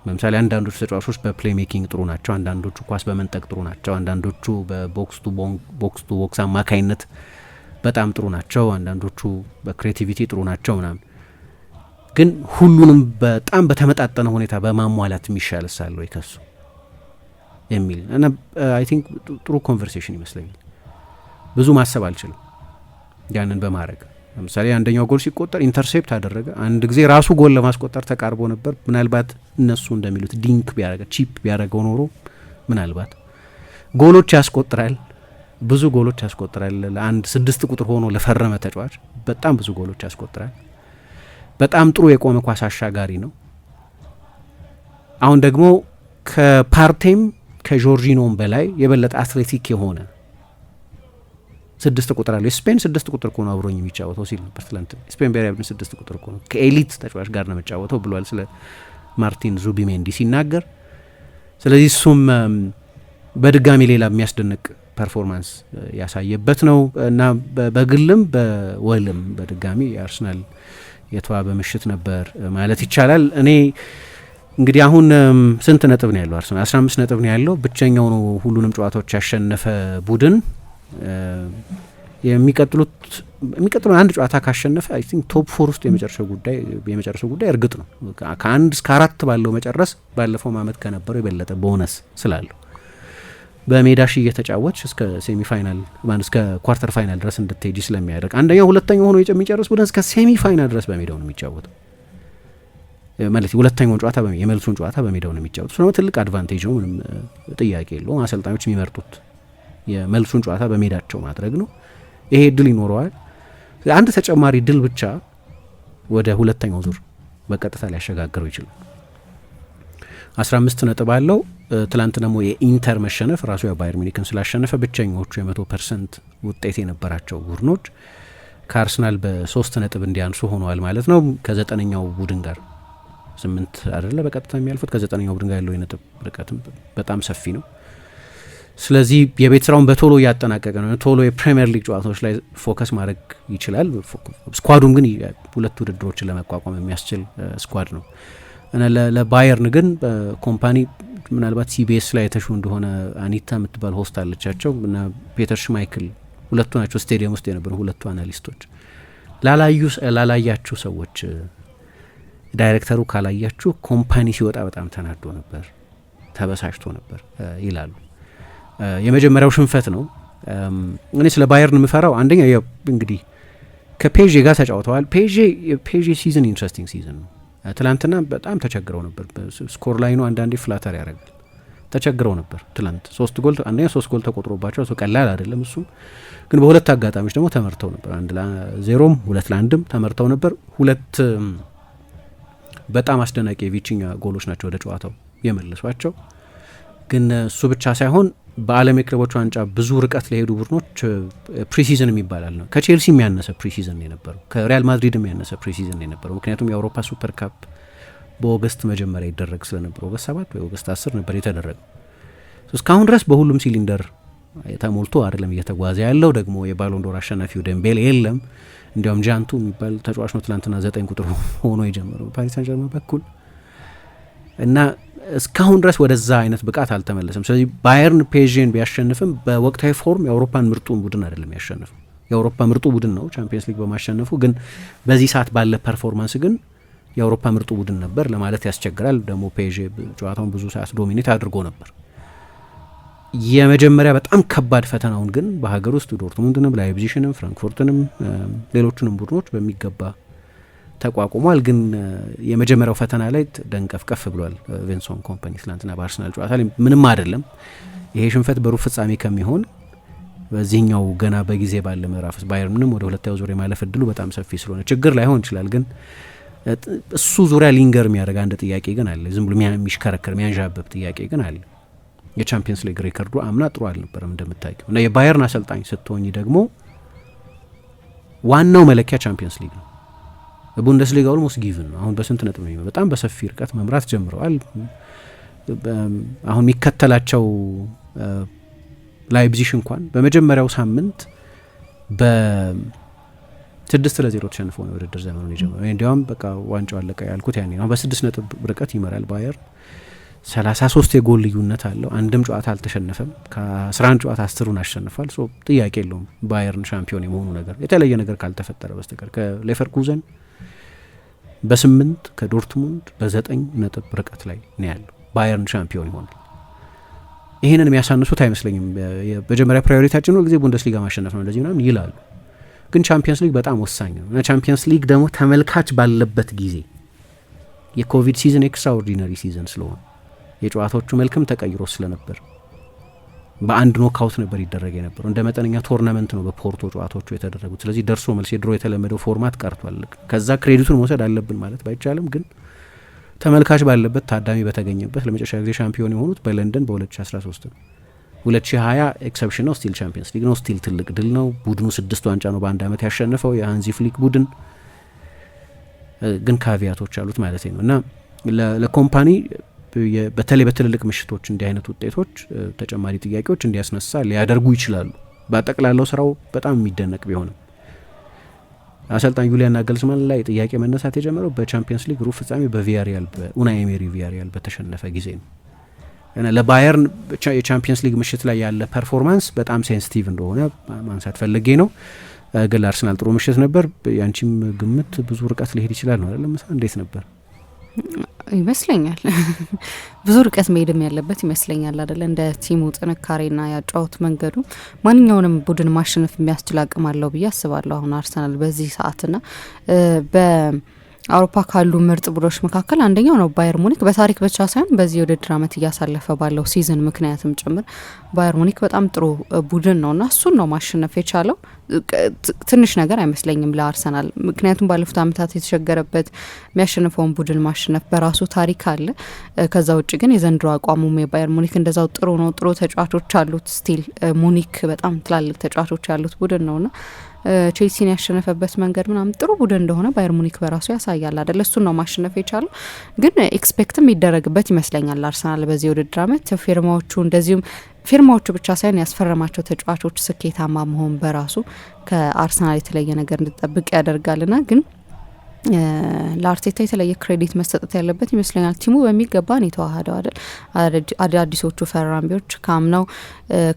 ለምሳሌ አንዳንዶቹ ተጫዋቾች በፕሌይ ሜኪንግ ጥሩ ናቸው፣ አንዳንዶቹ ኳስ በመንጠቅ ጥሩ ናቸው፣ አንዳንዶቹ በቦክስ ቱ ቦክስ አማካይነት በጣም ጥሩ ናቸው፣ አንዳንዶቹ በክሬቲቪቲ ጥሩ ናቸው ምናምን። ግን ሁሉንም በጣም በተመጣጠነ ሁኔታ በማሟላት የሚሻል ሳለ ወይ ከሱ የሚል እና አይ ቲንክ ጥሩ ኮንቨርሴሽን ይመስለኛል። ብዙ ማሰብ አልችልም ያንን በማድረግ ለምሳሌ አንደኛው ጎል ሲቆጠር ኢንተርሴፕት አደረገ። አንድ ጊዜ ራሱ ጎል ለማስቆጠር ተቃርቦ ነበር። ምናልባት እነሱ እንደሚሉት ዲንክ ቢያደረገ ቺፕ ቢያደረገው ኖሮ ምናልባት ጎሎች ያስቆጥራል፣ ብዙ ጎሎች ያስቆጥራል። ለአንድ 6 ቁጥር ሆኖ ለፈረመ ተጫዋች በጣም ብዙ ጎሎች ያስቆጥራል። በጣም ጥሩ የቆመ ኳስ አሻጋሪ ነው። አሁን ደግሞ ከፓርቴም ከጆርጂኖም በላይ የበለጠ አትሌቲክ የሆነ 6 ቁጥር አለው። የስፔን 6 ቁጥር እኮ ነው አብሮኝ የሚጫወተው ሲል ነበር ትላንት። ስፔን ብሔራዊ ቡድን 6 ቁጥር እኮ ነው ከኤሊት ተጫዋች ጋር ነው የሚጫወተው ብሏል ስለ ማርቲን ዙቢሜንዲ ሲናገር። ስለዚህ እሱም በድጋሚ ሌላ የሚያስደንቅ ፐርፎርማንስ ያሳየበት ነው እና በግልም በወልም በድጋሚ የአርሰናል የተዋበ ምሽት ነበር ማለት ይቻላል። እኔ እንግዲህ አሁን ስንት ነጥብ ነው ያለው? አርሰናል 15 ነጥብ ነው ያለው። ብቸኛው ነው ሁሉንም ጨዋታዎች ያሸነፈ ቡድን። የሚቀጥሉት የሚቀጥለው አንድ ጨዋታ ካሸነፈ አይ ቲንክ ቶፕ 4 ውስጥ የመጨረሻው ጉዳይ እርግጥ ነው። ከ1 እስከ 4 ባለው መጨረስ ባለፈው ዓመት ከነበረው የበለጠ ቦነስ ስላለው በሜዳሽ እየተጫወች እስከ ሴሚፋይናል እስከ ኳርተር ፋይናል ድረስ እንድትሄጂ ስለሚያደርግ አንደኛው ሁለተኛው ሆኖ የሚጨርስ ቡድን እስከ ሴሚፋይናል ድረስ በሜዳው ነው የሚጫወተው ማለት ሁለተኛውን ጨዋታ የመልሱን ጨዋታ በሜዳው ነው የሚጫወቱት። ስለሆነ ትልቅ አድቫንቴጅ ነው፣ ምንም ጥያቄ የለውም። አሰልጣኞች የሚመርጡት የመልሱን ጨዋታ በሜዳቸው ማድረግ ነው። ይሄ እድል ይኖረዋል። አንድ ተጨማሪ ድል ብቻ ወደ ሁለተኛው ዙር በቀጥታ ሊያሸጋግረው ይችላል። 15 ነጥብ አለው። ትላንት ደግሞ የኢንተር መሸነፍ ራሱ የባየር ሚኒክን ስላሸነፈ ብቸኞቹ የ100% ውጤት የነበራቸው ቡድኖች ከአርሰናል በ3 ነጥብ እንዲያንሱ ሆነዋል ማለት ነው። ከ9ኛው ቡድን ጋር 8 አይደለ በቀጥታ የሚያልፉት፣ ከ9ኛው ቡድን ጋር ያለው የነጥብ ርቀትም በጣም ሰፊ ነው። ስለዚህ የቤት ስራውን በቶሎ እያጠናቀቀ ነው። ቶሎ የፕሪሚየር ሊግ ጨዋታዎች ላይ ፎከስ ማድረግ ይችላል። ስኳዱም ግን ሁለት ውድድሮችን ለመቋቋም የሚያስችል ስኳድ ነው እና ለባየርን ግን ኮምፓኒ ምናልባት ሲቢኤስ ላይ የተሹ እንደሆነ አኒታ የምትባል ሆስት አለቻቸው እና ፔተር ሽማይክል ሁለቱ ናቸው ስቴዲየም ውስጥ የነበሩ ሁለቱ አናሊስቶች። ላላያችሁ ሰዎች ዳይሬክተሩ ካላያችሁ ኮምፓኒ ሲወጣ በጣም ተናዶ ነበር፣ ተበሳጭቶ ነበር ይላሉ። የመጀመሪያው ሽንፈት ነው። እኔ ስለ ባየርን የምፈራው አንደኛ እንግዲህ ከፔዤ ጋር ተጫውተዋል። ፔዤ ሲዝን ኢንትረስቲንግ ሲዝን ነው። ትላንትና በጣም ተቸግረው ነበር። ስኮር ላይኑ አንዳንዴ ፍላተር ያደርጋል። ተቸግረው ነበር ትላንት 3 ጎል ተቆጥሮባቸው ቀላል አይደለም። እሱም ግን በሁለት አጋጣሚዎች ደግሞ ተመርተው ነበር። 1-0 2-1 ተመርተው ነበር። ሁለት በጣም አስደናቂ የቪቺኛ ጎሎች ናቸው ወደ ጨዋታው የመለሷቸው። ግን እሱ ብቻ ሳይሆን በዓለም የክለቦች ዋንጫ ብዙ ርቀት ለሄዱ ቡድኖች ፕሪሲዝን የሚባላል ነው። ከቼልሲ የሚያነሰ ፕሪሲዝን የነበረው፣ ከሪያል ማድሪድ የሚያነሰ ፕሪሲዝን የነበረው። ምክንያቱም የአውሮፓ ሱፐር ካፕ በኦገስት መጀመሪያ ይደረግ ስለነበር ኦገስት 7 ወይ ኦገስት 10 ነበር የተደረገው። እስካሁን ድረስ በሁሉም ሲሊንደር ተሞልቶ አይደለም እየተጓዘ ያለው። ደግሞ የባሎንዶር አሸናፊው ደምቤል የለም። እንዲያውም ጃንቱ የሚባል ተጫዋች ነው ትናንትና 9 ቁጥር ሆኖ የጀመረው ፓሪስ ሳን ጀርመን በኩል እና እስካሁን ድረስ ወደዛ አይነት ብቃት አልተመለሰም። ስለዚህ ባየርን ፔዥን ቢያሸንፍም በወቅታዊ ፎርም የአውሮፓን ምርጡን ቡድን አይደለም ያሸንፈው። የአውሮፓ ምርጡ ቡድን ነው ቻምፒየንስ ሊግ በማሸነፉ፣ ግን በዚህ ሰዓት ባለ ፐርፎርማንስ ግን የአውሮፓ ምርጡ ቡድን ነበር ለማለት ያስቸግራል። ደግሞ ፔዥ ጨዋታውን ብዙ ሰዓት ዶሚኔት አድርጎ ነበር። የመጀመሪያ በጣም ከባድ ፈተናውን ግን በሀገር ውስጥ ዶርትሙንድንም፣ ላይፕዚሽንም፣ ፍራንክፉርትንም ሌሎቹንም ቡድኖች በሚገባ ተቋቁሟል። ግን የመጀመሪያው ፈተና ላይ ደንቀፍቀፍ ብሏል ቪንሰንት ኮምፓኒ ትናንትና በአርሰናል ጨዋታ ላይ ምንም አይደለም። ይሄ ሽንፈት በሩብ ፍጻሜ ከሚሆን በዚህኛው ገና በጊዜ ባለ ምዕራፍ ባየር ምንም ወደ ሁለተኛው ዙር የማለፍ እድሉ በጣም ሰፊ ስለሆነ ችግር ላይሆን ይችላል። ግን እሱ ዙሪያ ሊንገር የሚያደርግ አንድ ጥያቄ ግን አለ። ዝም ብሎ የሚሽከረከር የሚያንዣበብ ጥያቄ ግን አለ። የቻምፒየንስ ሊግ ሬከርዱ አምና ጥሩ አልነበረም እንደምታውቂው እና የባየርን አሰልጣኝ ስትሆኝ ደግሞ ዋናው መለኪያ ቻምፒየንስ ሊግ ነው። ቡንደስሊጋ ኦልሞስት ጊቭን ነው። አሁን በስንት ነጥብ ነው? በጣም በሰፊ ርቀት መምራት ጀምረዋል። አሁን የሚከተላቸው ላይፕዚሽ እንኳን በመጀመሪያው ሳምንት በ6-0 ተሸንፎ ነው ውድድር ዘመኑን የጀመረው። እንዲያውም በቃ ዋንጫው አለቀ ያልኩት ያኔ ነው። በ6 ነጥብ ርቀት ይመራል ባየር። 33 የጎል ልዩነት አለው። አንድም ጨዋታ አልተሸነፈም። ከ11 ጨዋታ 10ን አሸንፏል። ጥያቄ የለውም ባየርን ሻምፒዮን የመሆኑ ነገር የተለየ ነገር ካልተፈጠረ በስተቀር ከሌቨርኩዘን በ8 ከዶርትሙንድ በ9 ነጥብ ርቀት ላይ ነው ያለው። ባየርን ሻምፒዮን ይሆናል። ይህንን የሚያሳንሱት አይመስለኝም። መጀመሪያ ፕራዮሪታችን ነው ጊዜ ቡንደስሊጋ ማሸነፍ ነው እንደዚህ ምናምን ይላሉ። ግን ቻምፒየንስ ሊግ በጣም ወሳኝ ነው እና ቻምፒየንስ ሊግ ደግሞ ተመልካች ባለበት ጊዜ የኮቪድ ሲዝን ኤክስትራኦርዲነሪ ሲዝን ስለሆነ የጨዋታዎቹ መልክም ተቀይሮ ስለነበር በአንድ ኖካውት ነበር ይደረግ የነበረው። እንደ መጠነኛ ቶርናመንት ነው በፖርቶ ጨዋታዎቹ የተደረጉት። ስለዚህ ደርሶ መልስ የድሮ የተለመደው ፎርማት ቀርቷል። ከዛ ክሬዲቱን መውሰድ አለብን ማለት ባይቻልም ግን ተመልካች ባለበት ታዳሚ በተገኘበት ለመጨረሻ ጊዜ ሻምፒዮን የሆኑት በለንደን በ2013 ነው። 2020 ኤክሰፕሽን ነው፣ ስቲል ቻምፒየንስ ሊግ ነው፣ ስቲል ትልቅ ድል ነው። ቡድኑ 6 ዋንጫ ነው በአንድ ዓመት ያሸነፈው የሃንዚ ፍሊክ ቡድን ግን ካቪያቶች አሉት ማለት ነው እና ለኮምፓኒ በተለይ በትልልቅ ምሽቶች እንዲህ አይነት ውጤቶች ተጨማሪ ጥያቄዎች እንዲያስነሳ ሊያደርጉ ይችላሉ። በጠቅላላው ስራው በጣም የሚደነቅ ቢሆንም አሰልጣኝ ዩሊያን ናግልስማን ላይ ጥያቄ መነሳት የጀመረው በቻምፒየንስ ሊግ ሩብ ፍጻሜ በቪያሪያል በኡናይ ኤሜሪ ቪያሪያል በተሸነፈ ጊዜ ነው እና ለባየርን የቻምፒየንስ ሊግ ምሽት ላይ ያለ ፐርፎርማንስ በጣም ሴንሲቲቭ እንደሆነ ማንሳት ፈልጌ ነው። ግን አርሰናል ጥሩ ምሽት ነበር። ያንቺም ግምት ብዙ ርቀት ሊሄድ ይችላል ነው አይደል? እንዴት ነበር? ይመስለኛል ብዙ ርቀት መሄድም ያለበት ይመስለኛል አይደል? እንደ ቲሙ ጥንካሬና ያጫወት መንገዱ ማንኛውንም ቡድን ማሸነፍ የሚያስችል አቅም አለው ብዬ አስባለሁ። አሁን አርሰናል በዚህ ሰዓትና አውሮፓ ካሉ ምርጥ ቡድኖች መካከል አንደኛው ነው ባየር ሙኒክ። በታሪክ ብቻ ሳይሆን በዚህ የውድድር ዓመት እያሳለፈ ባለው ሲዝን ምክንያትም ጭምር ባየር ሙኒክ በጣም ጥሩ ቡድን ነውና እሱን ነው ማሸነፍ የቻለው። ትንሽ ነገር አይመስለኝም ለአርሰናል፣ ምክንያቱም ባለፉት ዓመታት የተሸገረበት የሚያሸንፈውን ቡድን ማሸነፍ በራሱ ታሪክ አለ። ከዛ ውጭ ግን የዘንድሮ አቋሙም የባየር ሙኒክ እንደዛው ጥሩ ነው። ጥሩ ተጫዋቾች አሉት። ስቲል ሙኒክ በጣም ትላልቅ ተጫዋቾች ያሉት ቡድን ነውና ቼልሲን ያሸነፈበት መንገድ ምናምን ጥሩ ቡድን እንደሆነ ባየር ሙኒክ በራሱ ያሳያል አይደል? እሱን ነው ማሸነፍ የቻለው። ግን ኤክስፔክትም ይደረግበት ይመስለኛል አርሰናል በዚህ ውድድር ዓመት ፊርማዎቹ እንደዚሁም ፊርማዎቹ ብቻ ሳይሆን ያስፈረማቸው ተጫዋቾች ስኬታማ መሆን በራሱ ከአርሰናል የተለየ ነገር እንድጠብቅ ያደርጋልና ግን ለአርቴታ የተለየ ክሬዲት መሰጠት ያለበት ይመስለኛል። ቲሙ በሚገባ ነው የተዋሃደው አይደል? አዳዲሶቹ ፈራሚዎች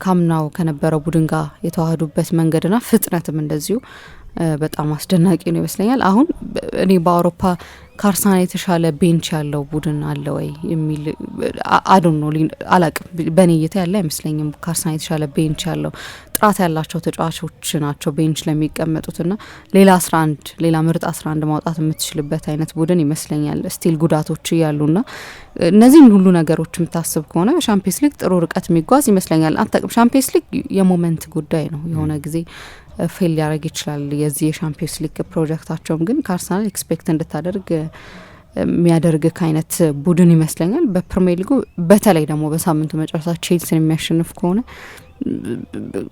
ካምናው ከነበረው ቡድን ጋር የተዋሃዱበት መንገድና ፍጥነትም እንደዚሁ በጣም አስደናቂ ነው ይመስለኛል። አሁን እኔ በአውሮፓ ከአርሰናል የተሻለ ቤንች ያለው ቡድን አለ ወይ የሚል አዶን ነው አላቅም። በእኔ እይታ ያለ አይመስለኝም። ከአርሰናል የተሻለ ቤንች ያለው ጥራት ያላቸው ተጫዋቾች ናቸው ቤንች ለሚቀመጡትና ሌላ ምርጥ 11 ማውጣት የምትችልበት አይነት ቡድን ይመስለኛል። ስቲል ጉዳቶች እያሉና እነዚህን ሁሉ ነገሮች የምታስብ ከሆነ በሻምፒየንስ ሊግ ጥሩ ርቀት የሚጓዝ ይመስለኛል። አንተቅም ሻምፒየንስ ሊግ የሞመንት ጉዳይ ነው። የሆነ ጊዜ ፌል ሊያደርግ ይችላል የዚህ የሻምፒየንስ ሊግ ፕሮጀክታቸውም። ግን ከአርሰናል ኤክስፔክት እንድታደርግ የሚያደርግ አይነት ቡድን ይመስለኛል። በፕሪሚየር ሊጉ በተለይ ደግሞ በሳምንቱ መጨረሻ ቼልሲን የሚያሸንፍ ከሆነ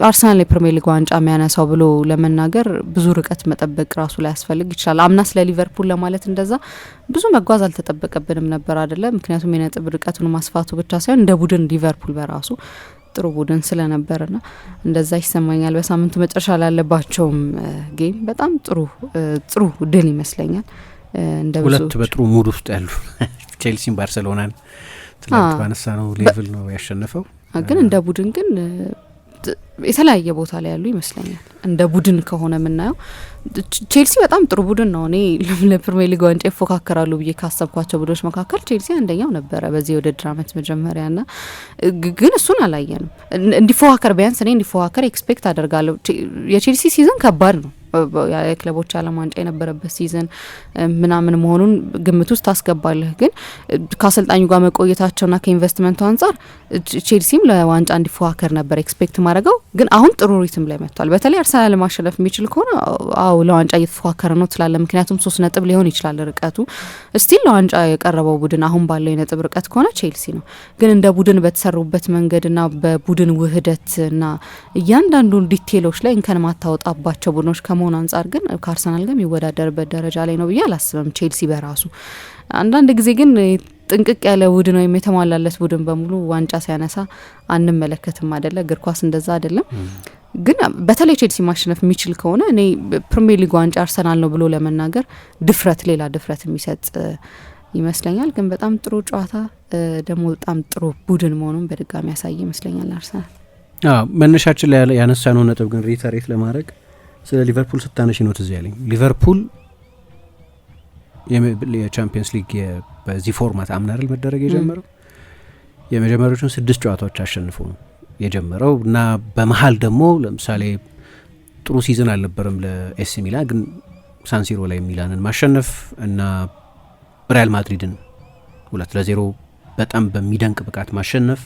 አርሰናል የፕሪሚየር ሊግ ዋንጫ የሚያነሳው ብሎ ለመናገር ብዙ ርቀት መጠበቅ ራሱ ላይ ያስፈልግ ይችላል። አምና ስለ ሊቨርፑል ለማለት እንደዛ ብዙ መጓዝ አልተጠበቀብንም ነበር አይደለ? ምክንያቱም የነጥብ ርቀቱን ማስፋቱ ብቻ ሳይሆን እንደ ቡድን ሊቨርፑል በራሱ ጥሩ ቡድን ስለነበርና እንደዛ ይሰማኛል። በሳምንቱ መጨረሻ ላለባቸውም ጌም በጣም ጥሩ ድል ይመስለኛል። እንደ ሁለት በጥሩ ሙድ ውስጥ ያሉ ቼልሲን ባርሴሎናን ትላንት ባነሳ ነው ሌቭል ነው ያሸነፈው። ግን እንደ ቡድን ግን የተለያየ ቦታ ላይ ያሉ ይመስለኛል። እንደ ቡድን ከሆነ የምናየው ቼልሲ በጣም ጥሩ ቡድን ነው። እኔ ለፕሪሚየር ሊግ ዋንጫ ይፎካከራሉ ብዬ ካሰብኳቸው ቡድኖች መካከል ቼልሲ አንደኛው ነበረ በዚህ የውድድር ዓመት መጀመሪያና ግን እሱን አላየንም። እንዲፎካከር ቢያንስ እኔ እንዲፎካከር ኤክስፔክት አደርጋለሁ። የቼልሲ ሲዝን ከባድ ነው። የክለቦች ዓለም ዋንጫ የነበረበት ሲዝን ምናምን መሆኑን ግምት ውስጥ ታስገባለህ። ግን ከአሰልጣኙ ጋር መቆየታቸውና ከኢንቨስትመንቱ አንጻር ቼልሲም ለዋንጫ እንዲፎካከር ነበር ኤክስፔክት ማድረገው። ግን አሁን ጥሩ ሪትም ላይ መጥቷል። በተለይ አርሰናል ለማሸነፍ የሚችል ከሆነ አው ለዋንጫ እየተፎካከረ ነው ትላለ። ምክንያቱም 3 ነጥብ ሊሆን ይችላል ርቀቱ። ስቲል ለዋንጫ የቀረበው ቡድን አሁን ባለው የነጥብ ርቀት ከሆነ ቼልሲ ነው። ግን እንደ ቡድን በተሰሩበት መንገድና በቡድን ውህደትና እያንዳንዱ ዲቴሎች ላይ እንከን ማታወጣባቸው ቡድኖች ከመሆን አንጻር ግን ከአርሰናል ጋር የሚወዳደርበት ደረጃ ላይ ነው ብዬ አላስብም። ቼልሲ በራሱ አንዳንድ ጊዜ ግን ጥንቅቅ ያለ ቡድን ወይም የተሟላለት ቡድን በሙሉ ዋንጫ ሲያነሳ አንመለከትም አይደለ? እግር ኳስ እንደዛ አይደለም። ግን በተለይ ቼልሲ ማሸነፍ የሚችል ከሆነ እኔ ፕሪሚየር ሊግ ዋንጫ አርሰናል ነው ብሎ ለመናገር ሌላ ድፍረት የሚሰጥ ይመስለኛል። ግን በጣም ጥሩ ጨዋታ ደግሞ በጣም ጥሩ ቡድን መሆኑን በድጋሚ ያሳይ ይመስለኛል አርሰናል። መነሻችን ላይ ያነሳነው ነጥብ ግን ሪተሬት ለማድረግ ስለ ሊቨርፑል ስታነሽ ነው ትዝ ያለኝ። ሊቨርፑል የቻምፒየንስ ሊግ በዚህ ፎርማት አምናርል መደረግ የጀመረው የመጀመሪያዎቹን 6 ጨዋታዎች አሸንፎ ነው የጀመረው እና በመሀል ደግሞ ለምሳሌ ጥሩ ሲዝን አልነበረም ለኤሲ ሚላን፣ ግን ሳንሲሮ ላይ ሚላንን ማሸነፍ እና ሪያል ማድሪድን 2-0 በጣም በሚደንቅ ብቃት ማሸነፍ፣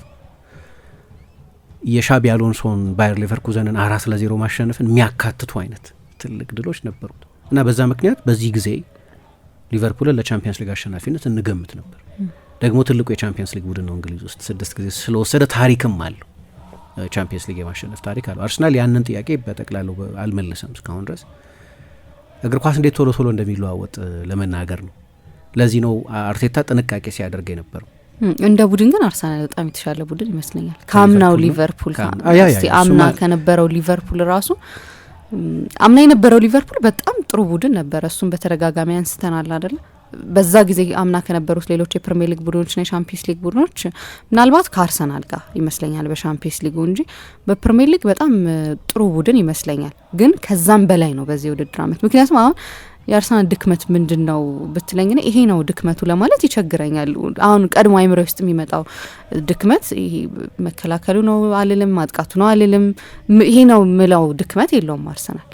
የሻቢ አሎንሶን ባየር ሌቨርኩዘንን 4-0 ማሸነፍን የሚያካትቱ አይነት ትልቅ ድሎች ነበሩት እና በዛ ምክንያት በዚህ ጊዜ ሊቨርፑልን ለቻምፒየንስ ሊግ አሸናፊነት እንገምት ነበር። ደግሞ ትልቁ የቻምፒየንስ ሊግ ቡድን ነው እንግሊዝ ውስጥ 6 ጊዜ ስለወሰደ ታሪክም አለው፣ ቻምፒየንስ ሊግ የማሸነፍ ታሪክ አለው። አርሰናል ያንን ጥያቄ በጠቅላላው አልመለሰም እስካሁን ድረስ። እግር ኳስ እንዴት ቶሎ ለሚለዋወጥ ለመናገር ነው። ለዚህ ነው አርቴታ ጥንቃቄ ሲያደርግ የነበረው። እንደ ቡድን ግን አርሰናል በጣም የተሻለ ቡድን ይመስለኛል ከአምናው ሊቨርፑል። አምና ከነበረው ሊቨርፑል ራሱ አምና የነበረው ሊቨርፑል በጣም ጥሩ ቡድን ነበረ። እሱም በተደጋጋሚ አንስተናል አይደለ? በዛ ጊዜ አምና ከነበሩት ሌሎች የፕሪሚየር ሊግ ቡድኖችና የሻምፒየንስ ሊግ ቡድኖች ምናልባት ከአርሰናል ጋር ይመስለኛል በሻምፒየንስ ሊጉ እንጂ በፕሪሚየር ሊግ በጣም ጥሩ ቡድን ይመስለኛል። ግን ከዛም በላይ ነው በዚህ ውድድር ዓመት። ምክንያቱም አሁን የአርሰናል ድክመት ምንድን ነው ብትለኝ ይሄ ነው ድክመቱ ለማለት ይቸግረኛል። አሁን ቀድሞ አይምሮ ውስጥ የሚመጣው ድክመት ይሄ መከላከሉ ነው አልልም፣ ማጥቃቱ ነው አልልም። ይሄ ነው ምለው ድክመት የለውም አርሰናል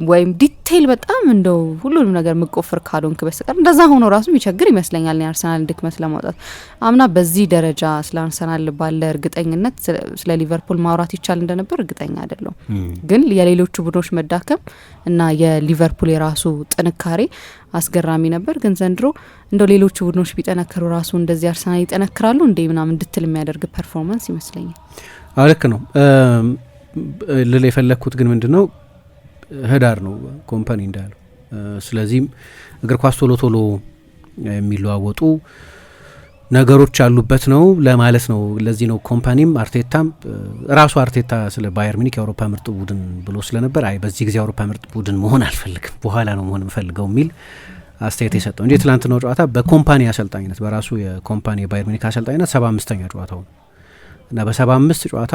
ወይም ዲቴይል በጣም እንደው ሁሉንም ነገር መቆፈር ካልሆንክ በስተቀር እንደዛ ሆኖ ራሱ ይቸግር ይመስለኛል የአርሰናል ድክመት ለማውጣት። አምና በዚህ ደረጃ ስለ አርሰናል ባለ እርግጠኝነት ስለ ሊቨርፑል ማውራት ይቻል እንደነበር እርግጠኛ አይደለሁም። ግን የሌሎቹ ቡድኖች መዳከም እና የሊቨርፑል የራሱ ጥንካሬ አስገራሚ ነበር። ግን ዘንድሮ እንደው ሌሎቹ ቡድኖች ቢጠነከሩ ራሱ እንደዚህ አርሰናል ይጠነክራሉ እንዴ ምናምን እንድትል የሚያደርግ ፐርፎርማንስ ይመስለኛል። ልክ ነው ልል የፈለግኩት ግን ምንድነው ህዳር ነው ኮምፓኒ እንዳለው። ስለዚህም እግር ኳስ ቶሎ ቶሎ የሚለዋወጡ ነገሮች ያሉበት ነው ለማለት ነው። ለዚህ ነው ኮምፓኒም አርቴታም ራሱ አርቴታ ስለ ባየር ሚኒክ የአውሮፓ ምርጥ ቡድን ብሎ ስለነበር አይ በዚህ ጊዜ የአውሮፓ ምርጥ ቡድን መሆን አልፈልግም በኋላ ነው መሆን የምፈልገው የሚል አስተያየት የሰጠው እንጂ ትላንትናው ጨዋታ በኮምፓኒ አሰልጣኝነት በራሱ የኮምፓኒ የባየር ሚኒክ አሰልጣኝነት 75ኛ ጨዋታው እና በ75 ጨዋታ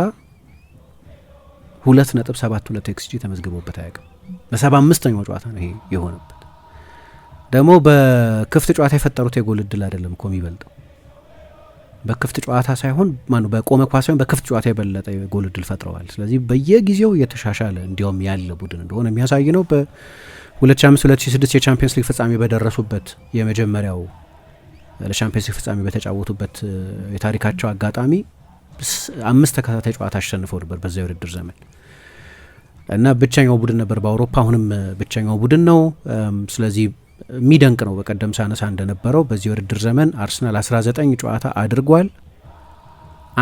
2.72 ኤክስጂ ተመዝግቦበት አያውቅም። በ75ኛው ጨዋታ ነው ይሄ የሆነበት። ደግሞ በክፍት ጨዋታ የፈጠሩት የጎል እድል አይደለም እኮ የሚበልጠው በክፍት ጨዋታ ሳይሆን በቆመ ኳስ ሳይሆን በክፍት ጨዋታ የበለጠ የጎል እድል ፈጥረዋል። ስለዚህ በየጊዜው እየተሻሻለ እንዲያውም ያለ ቡድን እንደሆነ የሚያሳይ ነው። በ2005-2006 የቻምፒየንስ ሊግ ፍጻሜ በደረሱበት የመጀመሪያው ለቻምፒየንስ ሊግ ፍጻሜ በተጫወቱበት የታሪካቸው አጋጣሚ 5 ተከታታይ ጨዋታ አሸንፈው ነበር በዛ የውድድር ዘመን እና ብቸኛው ቡድን ነበር በአውሮፓ። አሁንም ብቸኛው ቡድን ነው። ስለዚህ የሚደንቅ ነው። በቀደም ሳነሳ እንደነበረው በዚህ የውድድር ዘመን አርሰናል 19 ጨዋታ አድርጓል።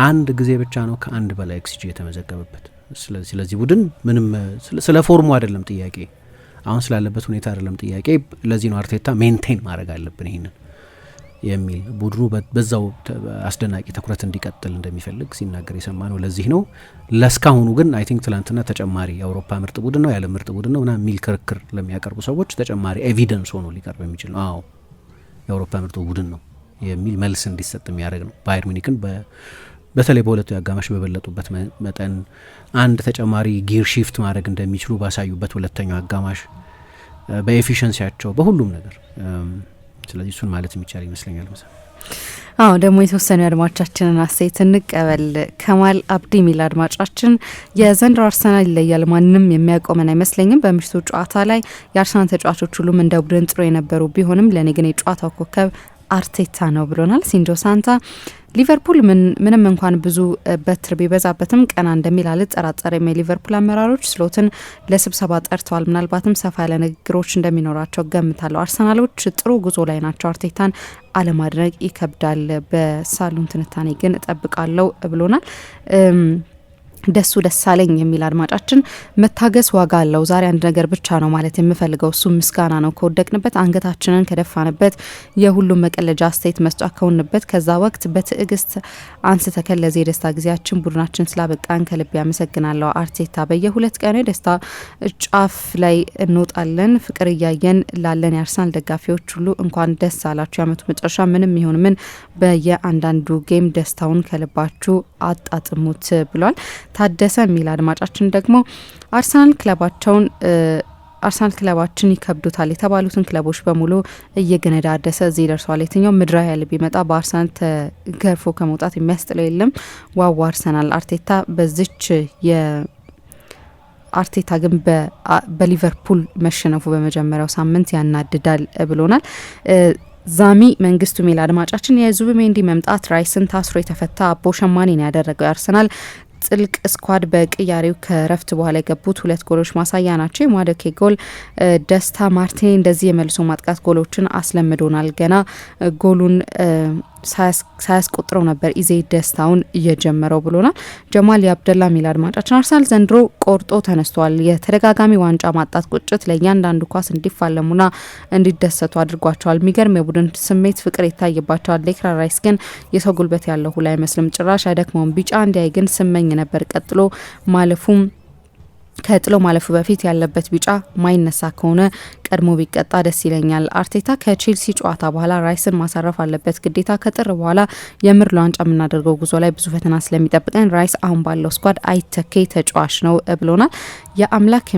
አንድ ጊዜ ብቻ ነው ከአንድ በላይ ኤክስጂ የተመዘገበበት። ስለዚህ ቡድን ምንም ስለ ፎርሙ አይደለም ጥያቄ፣ አሁን ስላለበት ሁኔታ አይደለም ጥያቄ። ለዚህ ነው አርቴታ ሜንቴን ማድረግ አለብን ይሄንን የሚል ቡድኑ በዛው አስደናቂ ትኩረት እንዲቀጥል እንደሚፈልግ ሲናገር የሰማ ነው። ለዚህ ነው ለስካሁኑ ግን አይ ቲንክ ትላንትና ተጨማሪ የአውሮፓ ምርጥ ቡድን ነው ያለ ምርጥ ቡድን ነው የሚል ክርክር ለሚያቀርቡ ሰዎች ተጨማሪ ኤቪደንስ ሆኖ ሊቀርብ የሚችል ነው። አዎ የአውሮፓ ምርጥ ቡድን ነው የሚል መልስ እንዲሰጥ የሚያደርግ ነው። ባየር ሚኒክን በተለይ በሁለቱ አጋማሽ በበለጡበት መጠን አንድ ተጨማሪ ጊር ሺፍት ማድረግ እንደሚችሉ ባሳዩበት ሁለተኛው አጋማሽ በኤፊሽንሲያቸው በሁሉም ነገር ስለዚህ እሱን ማለት የሚቻል ይመስለኛል። ደግሞ የተወሰኑ አድማጮቻችንን አስተያየት እንቀበል። ከማል አብዲ ሚል አድማጫችን የዘንድሮ አርሰናል ይለያል፣ ማንም የሚያቆመን አይመስለኝም። በምሽቱ ጨዋታ ላይ የአርሰናል ተጫዋቾች ሁሉም እንደ ቡድን ጥሩ የነበሩ ቢሆንም ለእኔ ግን የጨዋታው ኮከብ አርቴታ ነው ብሎናል። ሲንጆ ሳንታ ሊቨርፑል ምንም እንኳን ብዙ በትር ቢበዛበትም ቀና እንደሚል አልጠራጠርም። የሊቨርፑል አመራሮች ስሎትን ለስብሰባ ጠርተዋል። ምናልባትም ሰፋ ያለ ንግግሮች እንደሚኖራቸው ገምታለሁ። አርሰናሎች ጥሩ ጉዞ ላይ ናቸው። አርቴታን አለማድነቅ ይከብዳል። በሳሉን ትንታኔ ግን እጠብቃለሁ ብሎናል። ደሱ ደሳለኝ የሚል አድማጫችን መታገስ ዋጋ አለው። ዛሬ አንድ ነገር ብቻ ነው ማለት የምፈልገው፣ እሱ ምስጋና ነው። ከወደቅንበት አንገታችንን ከደፋንበት የሁሉም መቀለጃ አስተያየት መስጫ ከሆንበት ከዛ ወቅት በትዕግስት አንስተከን ለዚህ የደስታ ጊዜያችን ቡድናችን ስላበቃን ከልብ ያመሰግናለሁ። አርቴታ በየ2 ቀኑ የደስታ ጫፍ ላይ እንወጣለን። ፍቅር እያየን ላለን የአርሰናል ደጋፊዎች ሁሉ እንኳን ደስ አላችሁ። የአመቱ መጨረሻ ምንም ይሁን ምን በየአንዳንዱ ጌም ደስታውን ከልባችሁ አጣጥሙት ብሏል። ታደሰ የሚል አድማጫችን ደግሞ አርሰናል ክለባችን ይከብዱታል የተባሉትን ክለቦች በሙሉ እየገነዳደሰ እዚህ ደርሷል። የትኛው ምድራዊ ኃይል ቢመጣ በአርሰናል ተገርፎ ከመውጣት የሚያስጥለው የለም። ዋው አርሰናል። አርቴታ በዚች አርቴታ ግን በሊቨርፑል መሸነፉ በመጀመሪያው ሳምንት ያናድዳል ብሎናል። ዛሚ መንግስቱ ሚል አድማጫችን የዙቢሜንዲ መምጣት ራይስን ታስሮ የተፈታ አቦ ሸማኔን ያደረገው የአርሰናል ጥልቅ ስኳድ በቅያሬው ከረፍት በኋላ የገቡት 2 ጎሎች ማሳያ ናቸው። የማዶኬ ጎል ደስታ ማርቲኔ እንደዚህ የመልሶ ማጥቃት ጎሎችን አስለምዶናል። ገና ጎሉን ሳያስቆጥረው ነበር ኢዜ ደስታውን እየጀመረው ብሎናል። ጀማል የአብደላ ሚል አድማጫችን አርሰናል ዘንድሮ ቆርጦ ተነስቷል። የተደጋጋሚ ዋንጫ ማጣት ቁጭት ለእያንዳንዱ ኳስ እንዲፋለሙና እንዲደሰቱ አድርጓቸዋል። የሚገርም የቡድን ስሜት ፍቅር ይታይባቸዋል። ዴክላን ራይስ ግን የሰው ጉልበት ያለው ሁላ አይመስልም፣ ጭራሽ አይደክመውም። ቢጫ እንዲያይ ግን ስመኝ ነበር። ቀጥሎ ማለፉም ከጥሎ ማለፉ በፊት ያለበት ቢጫ ማይነሳ ከሆነ ቀድሞ ቢቀጣ ደስ ይለኛል። አርቴታ ከቼልሲ ጨዋታ በኋላ ራይስን ማሳረፍ አለበት ግዴታ። ከጥር በኋላ የምር ለዋንጫ የምናደርገው ጉዞ ላይ ብዙ ፈተና ስለሚጠብቀን ራይስ አሁን ባለው ስኳድ አይተኬ ተጫዋች ነው ብሎናል። የአምላክ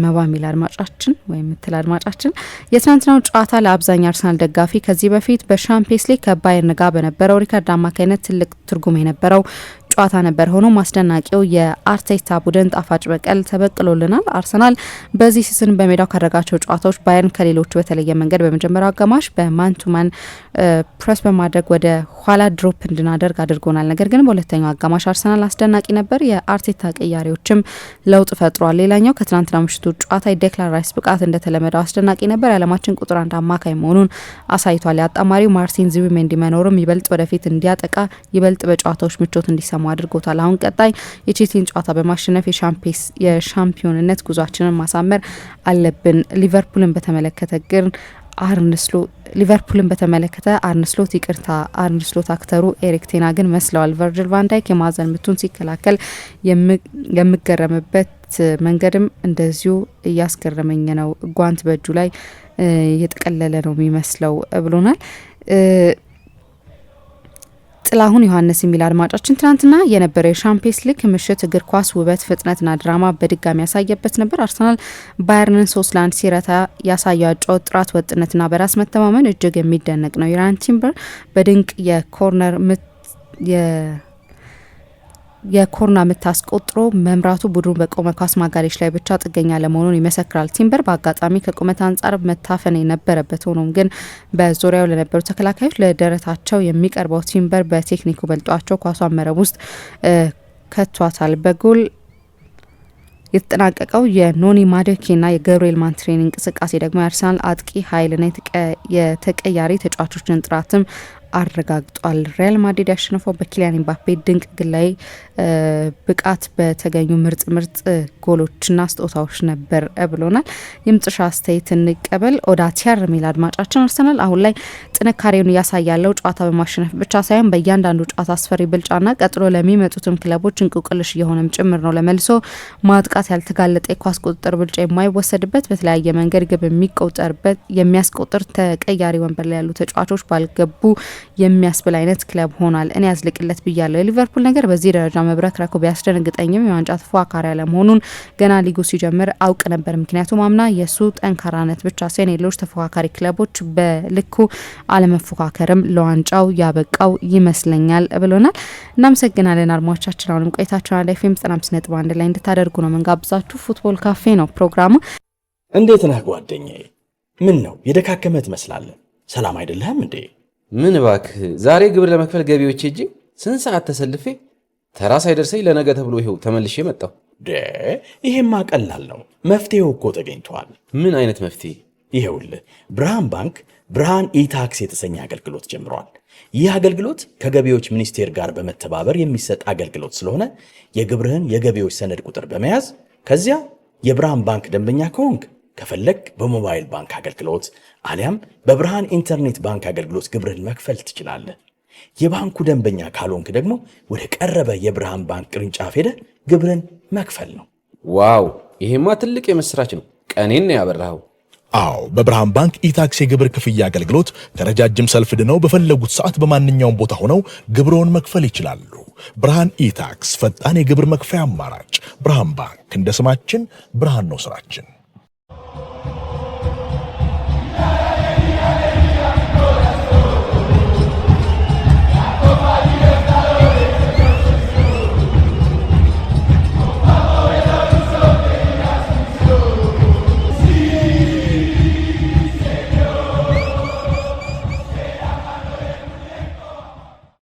መባ የሚል አድማጫችን ወይም ምትል አድማጫችን የትናንትናው ጨዋታ ለአብዛኛው አርሰናል ደጋፊ ከዚህ በፊት በሻምፒየንስ ሊግ ከባየርን ጋር በነበረው ሪካርድ አማካይነት ትልቅ ትርጉም የነበረው ጨዋታ ነበር። ሆኖም አስደናቂው የአርቴታ ቡድን ጣፋጭ በቀል ተበቅሎልናል። አርሰናል በዚህ ሲዝን በሜዳው ካደረጋቸው ጨዋታዎች ባየርን ከሌሎቹ በተለየ መንገድ በመጀመሪያው አጋማሽ በማንቱማን ፕሬስ በማድረግ ወደ ኋላ ድሮፕ እንድናደርግ አድርጎናል። ነገር ግን በሁለተኛው አጋማሽ አርሰናል አስደናቂ ነበር። የአርቴታ ቅያሬዎችም ለውጥ ፈጥሯል። ሌላኛው ከትናንትና ምሽቱ ጨዋታ የዴክላን ራይስ ብቃት እንደተለመደው አስደናቂ ነበር። የዓለማችን ቁጥር 1 አማካይ መሆኑን አሳይቷል። የአጣማሪው ማርቲን ዙቢሜንዲ መኖርም ይበልጥ ወደፊት እንዲያጠቃ ይበልጥ በጨዋታዎች ምቾት እንዲሰማ አድርጎታል። አሁን ቀጣይ የቼልሲን ጨዋታ በማሸነፍ የሻምፒዮንነት ጉዟችንን ማሳመር አለብን። ሊቨርፑልን በተመለከተ አርንስሎት ይቅርታ፣ አርንስሎት አክተሩ ኤሪክ ቴና ግን መስለዋል። ቨርጅል ቫንዳይክ የማዕዘን ምቱን ሲከላከል የምገረምበት መንገድም እንደዚሁ እያስገረመኝ ነው። ጓንት በእጁ ላይ የጠቀለለ ነው የሚመስለው ብሎናል። ጥላሁን ዮሐንስ የሚል አድማጫችን ትናንትና የነበረው የሻምፒየንስ ሊግ ምሽት እግር ኳስ ውበት፣ ፍጥነትና ድራማ በድጋሚ ያሳየበት ነበር። አርሰናል ባየርንን 3-1 ሲረታ ያሳየው አጨዋወት ጥራት፣ ወጥነትና በራስ መተማመን እጅግ የሚደነቅ ነው። ራያን ቲምበር በድንቅ የኮርና ምት አስቆጥሮ መምራቱ ቡድኑ በቆመ ኳስ ማጋሪዎች ላይ ብቻ ጥገኛ ለመሆኑን ይመሰክራል። ቲምበር በአጋጣሚ ከቁመት አንጻር መታፈን የነበረበት ሆኖም ግን በዙሪያው ለነበሩ ተከላካዮች ለደረታቸው የሚቀርበው ቲምበር በቴክኒኩ በልጧቸው ኳሷን መረብ ውስጥ ከቷታል። በጎል የተጠናቀቀው የኖኒ ማዱኬና የገብርኤል ማርቲኔሊ እንቅስቃሴ ደግሞ የአርሰናል አጥቂ ኃይልና የተቀያሪ ተጫዋቾችን ጥራትም አረጋግጧል። ሪያል ማድሪድ ያሸነፈው በኪሊያን ኤምባፔ ድንቅ ግላዊ ብቃት በተገኙ ምርጥ ጎሎችና ስጦታዎች ነበር ብሎናል። የመጨረሻ አስተያየት እንቀበል። ኦዳቲያር የሚል አድማጫችን አርሰናል አሁን ላይ ጥንካሬውን እያሳያለው ጨዋታ በማሸነፍ ብቻ ሳይሆን በእያንዳንዱ ጨዋታ አስፈሪ ብልጫና ቀጥሎ ለሚመጡትም ክለቦች እንቁቅልሽ እየሆነም ጭምር ነው። ለመልሶ ማጥቃት ያልተጋለጠ የኳስ ቁጥጥር ብልጫ የማይወሰድበት በተለያየ መንገድ ግብ የሚያስቆጥር ተቀያሪ ወንበር ላይ ያሉ ተጫዋቾች ባልገቡ የሚያስብል አይነት ክለብ ሆኗል። እኔ ያዝልቅለት ብያለሁ። የሊቨርፑል ነገር በዚህ ደረጃ መብረክረኩ ቢያስደነግጠኝም የዋንጫ ተፎካካሪ አለመሆኑን ገና ሊጉ ሲጀምር አውቅ ነበር። ምክንያቱም አምና የሱ ጠንካራነት ብቻ ሳይሆን ሌሎች ተፎካካሪ ክለቦች በልኩ አለመፎካከርም ለዋንጫው ያበቃው ይመስለኛል ብሎናል። እናመሰግናለን አድማጮቻችን። አሁንም ቆይታችሁን አንድ ኤፍኤም 95.1 ላይ እንድታደርጉ ነው መንጋብዛችሁ። ፉትቦል ካፌ ነው ፕሮግራሙ። እንዴት ነህ ጓደኛዬ? ምን ነው የደካከመ ትመስላለህ። ሰላም አይደለህም እንዴ? ምን እባክህ፣ ዛሬ ግብር ለመክፈል ገቢዎች ሄጄ ስንት ሰዓት ተሰልፌ ተራ ሳይደርሰኝ ለነገ ተብሎ ይኸው ተመልሼ መጣሁ። ይሄማ ቀላል ነው። መፍትሄው እኮ ተገኝቷል። ምን አይነት መፍትሄ? ይኸውልህ ብርሃን ባንክ ብርሃን ኢታክስ የተሰኘ አገልግሎት ጀምሯል። ይህ አገልግሎት ከገቢዎች ሚኒስቴር ጋር በመተባበር የሚሰጥ አገልግሎት ስለሆነ የግብርህን የገቢዎች ሰነድ ቁጥር በመያዝ ከዚያ የብርሃን ባንክ ደንበኛ ከሆንክ ከፈለግ በሞባይል ባንክ አገልግሎት አሊያም በብርሃን ኢንተርኔት ባንክ አገልግሎት ግብርህን መክፈል ትችላለህ። የባንኩ ደንበኛ ካልሆንክ ደግሞ ወደ ቀረበ የብርሃን ባንክ ቅርንጫፍ ሄደህ ግብርን መክፈል ነው። ዋው! ይሄማ ትልቅ የምስራች ነው። ቀኔን ነው ያበራኸው። አዎ፣ በብርሃን ባንክ ኢታክስ የግብር ክፍያ አገልግሎት ከረጃጅም ሰልፍ ድነው በፈለጉት ሰዓት በማንኛውም ቦታ ሆነው ግብርዎን መክፈል ይችላሉ። ብርሃን ኢታክስ ፈጣን የግብር መክፈያ አማራጭ። ብርሃን ባንክ እንደ ስማችን ብርሃን ነው ስራችን።